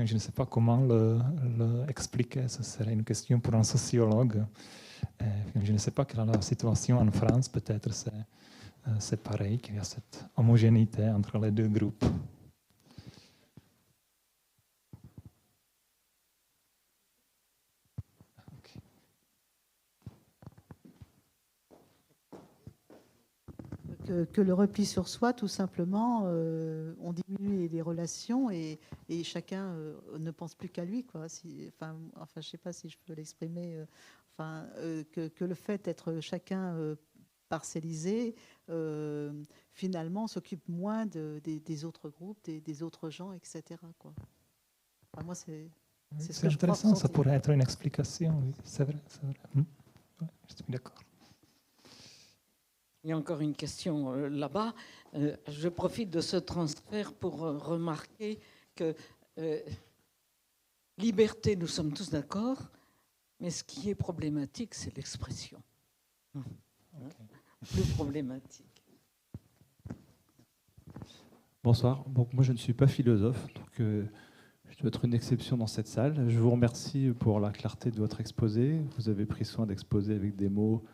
je ne sais pas comment le expliquer. Ce serait une question pour un sociologue. Je ne sais pas quelle est la situation en France. Peut-être c'est pareil, qu'il y a cette homogénéité entre les deux groupes. Que le repli sur soi, tout simplement, on diminue les relations et chacun ne pense plus qu'à lui, quoi. Enfin, je ne sais pas si je peux l'exprimer. Que le fait d'être chacun parcellisé, finalement, s'occupe moins des autres groupes, des autres gens, etc., quoi. Enfin, moi, c'est ce que je crois. C'est intéressant, ça pourrait être une explication. Oui. C'est vrai. Ouais, je suis d'accord. Il y a encore une question là-bas. Je profite de ce transfert pour remarquer que liberté, nous sommes tous d'accord, mais ce qui est problématique, c'est l'expression. Plus problématique. Bonsoir. Donc, moi, je ne suis pas philosophe, donc je dois être une exception dans cette salle. Je vous remercie pour la clarté de votre exposé. Vous avez pris soin d'exposer avec des mots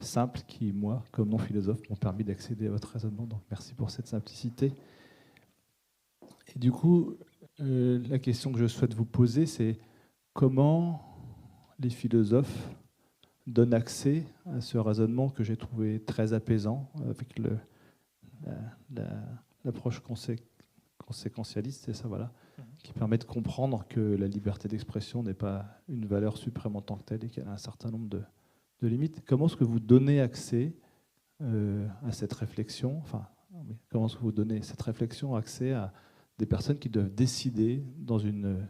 simples qui, moi, comme non-philosophe, m'ont permis d'accéder à votre raisonnement. Donc, merci pour cette simplicité. Et du coup, la question que je souhaite vous poser, c'est comment les philosophes donnent accès à ce raisonnement que j'ai trouvé très apaisant avec l'approche conséquentialiste, c'est ça, voilà, qui permet de comprendre que la liberté d'expression n'est pas une valeur suprême en tant que telle et qu'elle a un certain nombre de limites. Comment est-ce que vous donnez accès à cette réflexion, comment est-ce que vous donnez cette réflexion accès à des personnes qui doivent décider dans une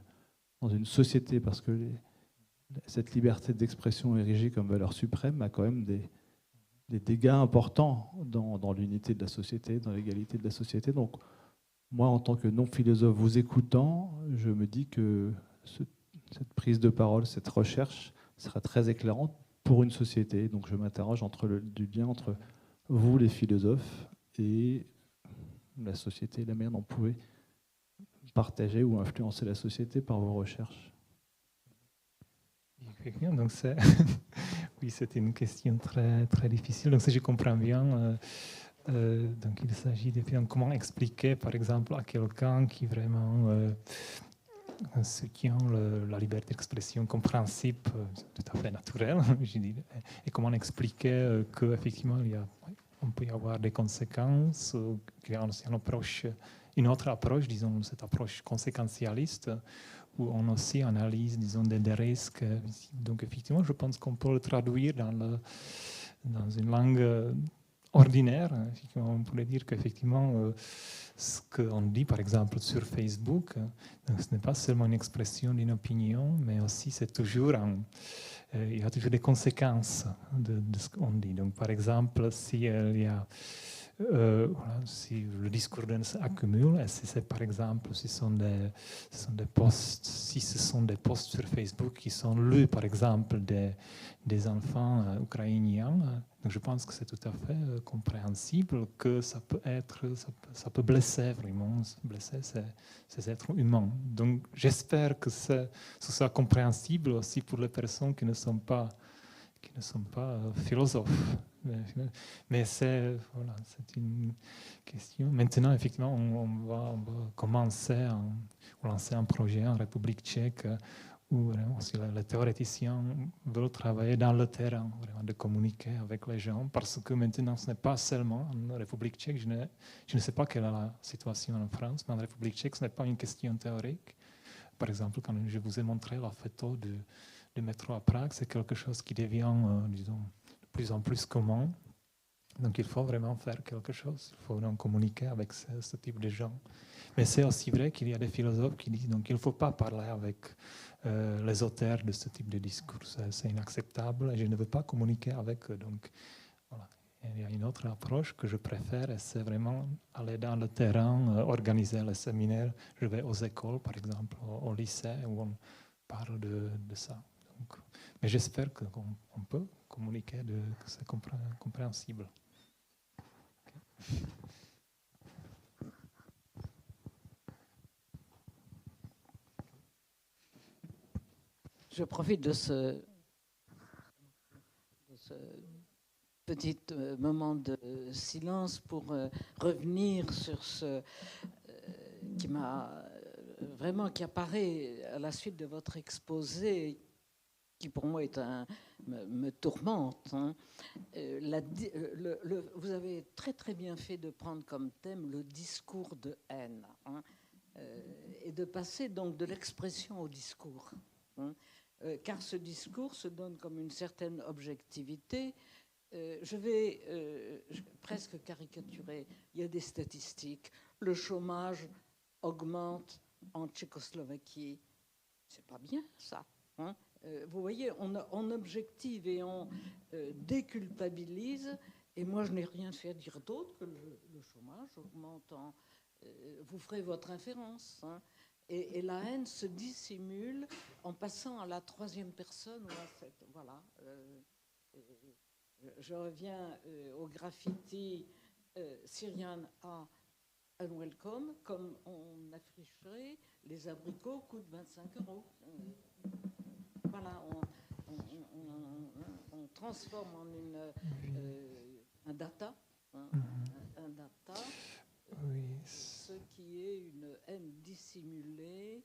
société, parce que cette liberté d'expression érigée comme valeur suprême a quand même des dégâts importants dans l'unité de la société, dans l'égalité de la société. Donc, moi, en tant que non-philosophe, vous écoutant, je me dis que cette prise de parole, cette recherche sera très éclairante pour une société. Donc, je m'interroge du lien entre vous, les philosophes, et la société, la manière dont vous pouvez partager ou influencer la société par vos recherches. Donc oui, c'est une question très, très difficile. Donc, si je comprends bien, Donc il s'agit de comment expliquer, par exemple, à quelqu'un qui vraiment soutient la liberté d'expression comme principe tout à fait naturel, je dirais, et comment expliquer qu'effectivement on peut y avoir des conséquences, qu'il y a aussi une autre approche, disons cette approche conséquentialiste, où on aussi analyse, disons, des risques. Donc effectivement, je pense qu'on peut le traduire dans une langue ordinaire. Effectivement, on pourrait dire qu'effectivement, ce qu'on dit, par exemple, sur Facebook, donc ce n'est pas seulement une expression d'une opinion, mais aussi c'est toujours il y a toujours des conséquences de ce qu'on dit. Donc, par exemple, si il y a si le discours s'accumule, et si c'est par exemple, si ce sont des posts sur Facebook qui sont lus, par exemple, des enfants ukrainiens, donc je pense que c'est tout à fait compréhensible que ça peut blesser vraiment, blesser ces êtres humains. Donc j'espère que ce soit compréhensible aussi pour les personnes qui ne sont pas philosophes. Mais c'est une question. Maintenant, effectivement, on va commencer à lancer un projet en République tchèque où aussi les théoréticiens veulent travailler dans le terrain, vraiment de communiquer avec les gens, parce que maintenant, ce n'est pas seulement en République tchèque. Je ne sais pas quelle est la situation en France, mais en République tchèque, ce n'est pas une question théorique. Par exemple, quand je vous ai montré la photo du métro à Prague, c'est quelque chose qui devient, disons, de plus en plus commun. Donc il faut vraiment faire quelque chose, il faut donc communiquer avec ce type de gens. Mais c'est aussi vrai qu'il y a des philosophes qui disent qu'il ne faut pas parler avec les auteurs de ce type de discours. C'est inacceptable et je ne veux pas communiquer avec eux. Donc voilà. Il y a une autre approche que je préfère, et c'est vraiment aller dans le terrain, organiser les séminaires. Je vais aux écoles, par exemple, au lycée, où on parle de ça. Donc, mais j'espère qu'on peut communiquer, que c'est compréhensible. Okay. Je profite de ce petit moment de silence pour revenir sur ce qui apparaît à la suite de votre exposé, qui pour moi me tourmente. Hein. Vous avez très très bien fait de prendre comme thème le discours de haine, hein, et de passer donc de l'expression au discours. Hein. Car ce discours se donne comme une certaine objectivité. Je vais presque caricaturer. Il y a des statistiques. Le chômage augmente en Tchécoslovaquie. C'est pas bien, ça. Hein. Vous voyez, on objective et on déculpabilise. Et moi, je n'ai rien fait dire d'autre que le chômage augmente vous ferez votre inférence. Hein. Et la haine se dissimule en passant à la troisième personne. Voilà. Je reviens au graffiti Syrian A. Unwelcome, comme on afficherait les abricots coûtent 25 €. Voilà, on transforme en un data. Hein, un data. Oui. Ce qui est une haine dissimulée.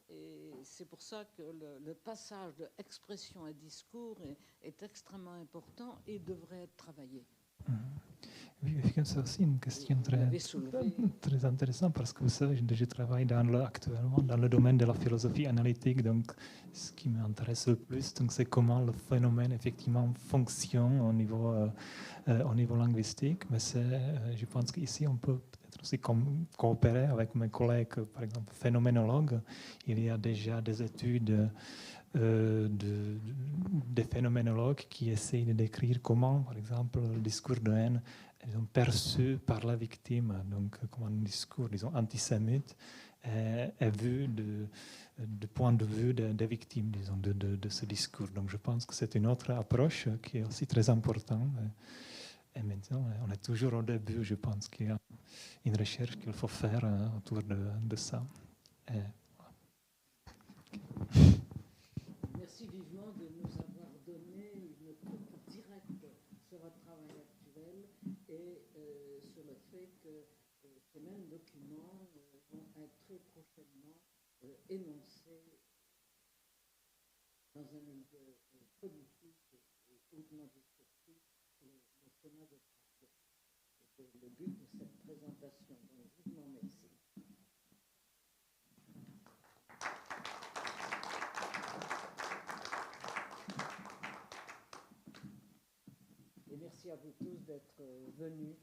Et c'est pour ça que le passage de expression à discours est extrêmement important et devrait être travaillé. Oui, c'est aussi une question très intéressante parce que vous savez, je travaille actuellement dans le domaine de la philosophie analytique. Donc, ce qui m'intéresse le plus, c'est comment le phénomène effectivement fonctionne au niveau linguistique. Mais je pense qu'ici, on peut peut-être aussi coopérer avec mes collègues, par exemple, phénoménologues. Il y a déjà des études des phénoménologues qui essayent de décrire comment, par exemple, le discours de haine est perçu par la victime, donc comme un discours, disons, antisémite, est vu du point de vue des victimes, disons, de ce discours. Donc je pense que c'est une autre approche qui est aussi très importante. Et maintenant, on est toujours au début. Je pense qu'il y a une recherche qu'il faut faire autour de ça. Et voilà. Merci vivement de nous avoir donné une coupe directe sur votre travail actuel et que ces mêmes documents vont être très prochainement énoncés dans un milieu politique et hautement discursif, le Sénat de Prague. C'était le but de cette présentation. Donc, vivement merci. Et merci à vous tous d'être venus.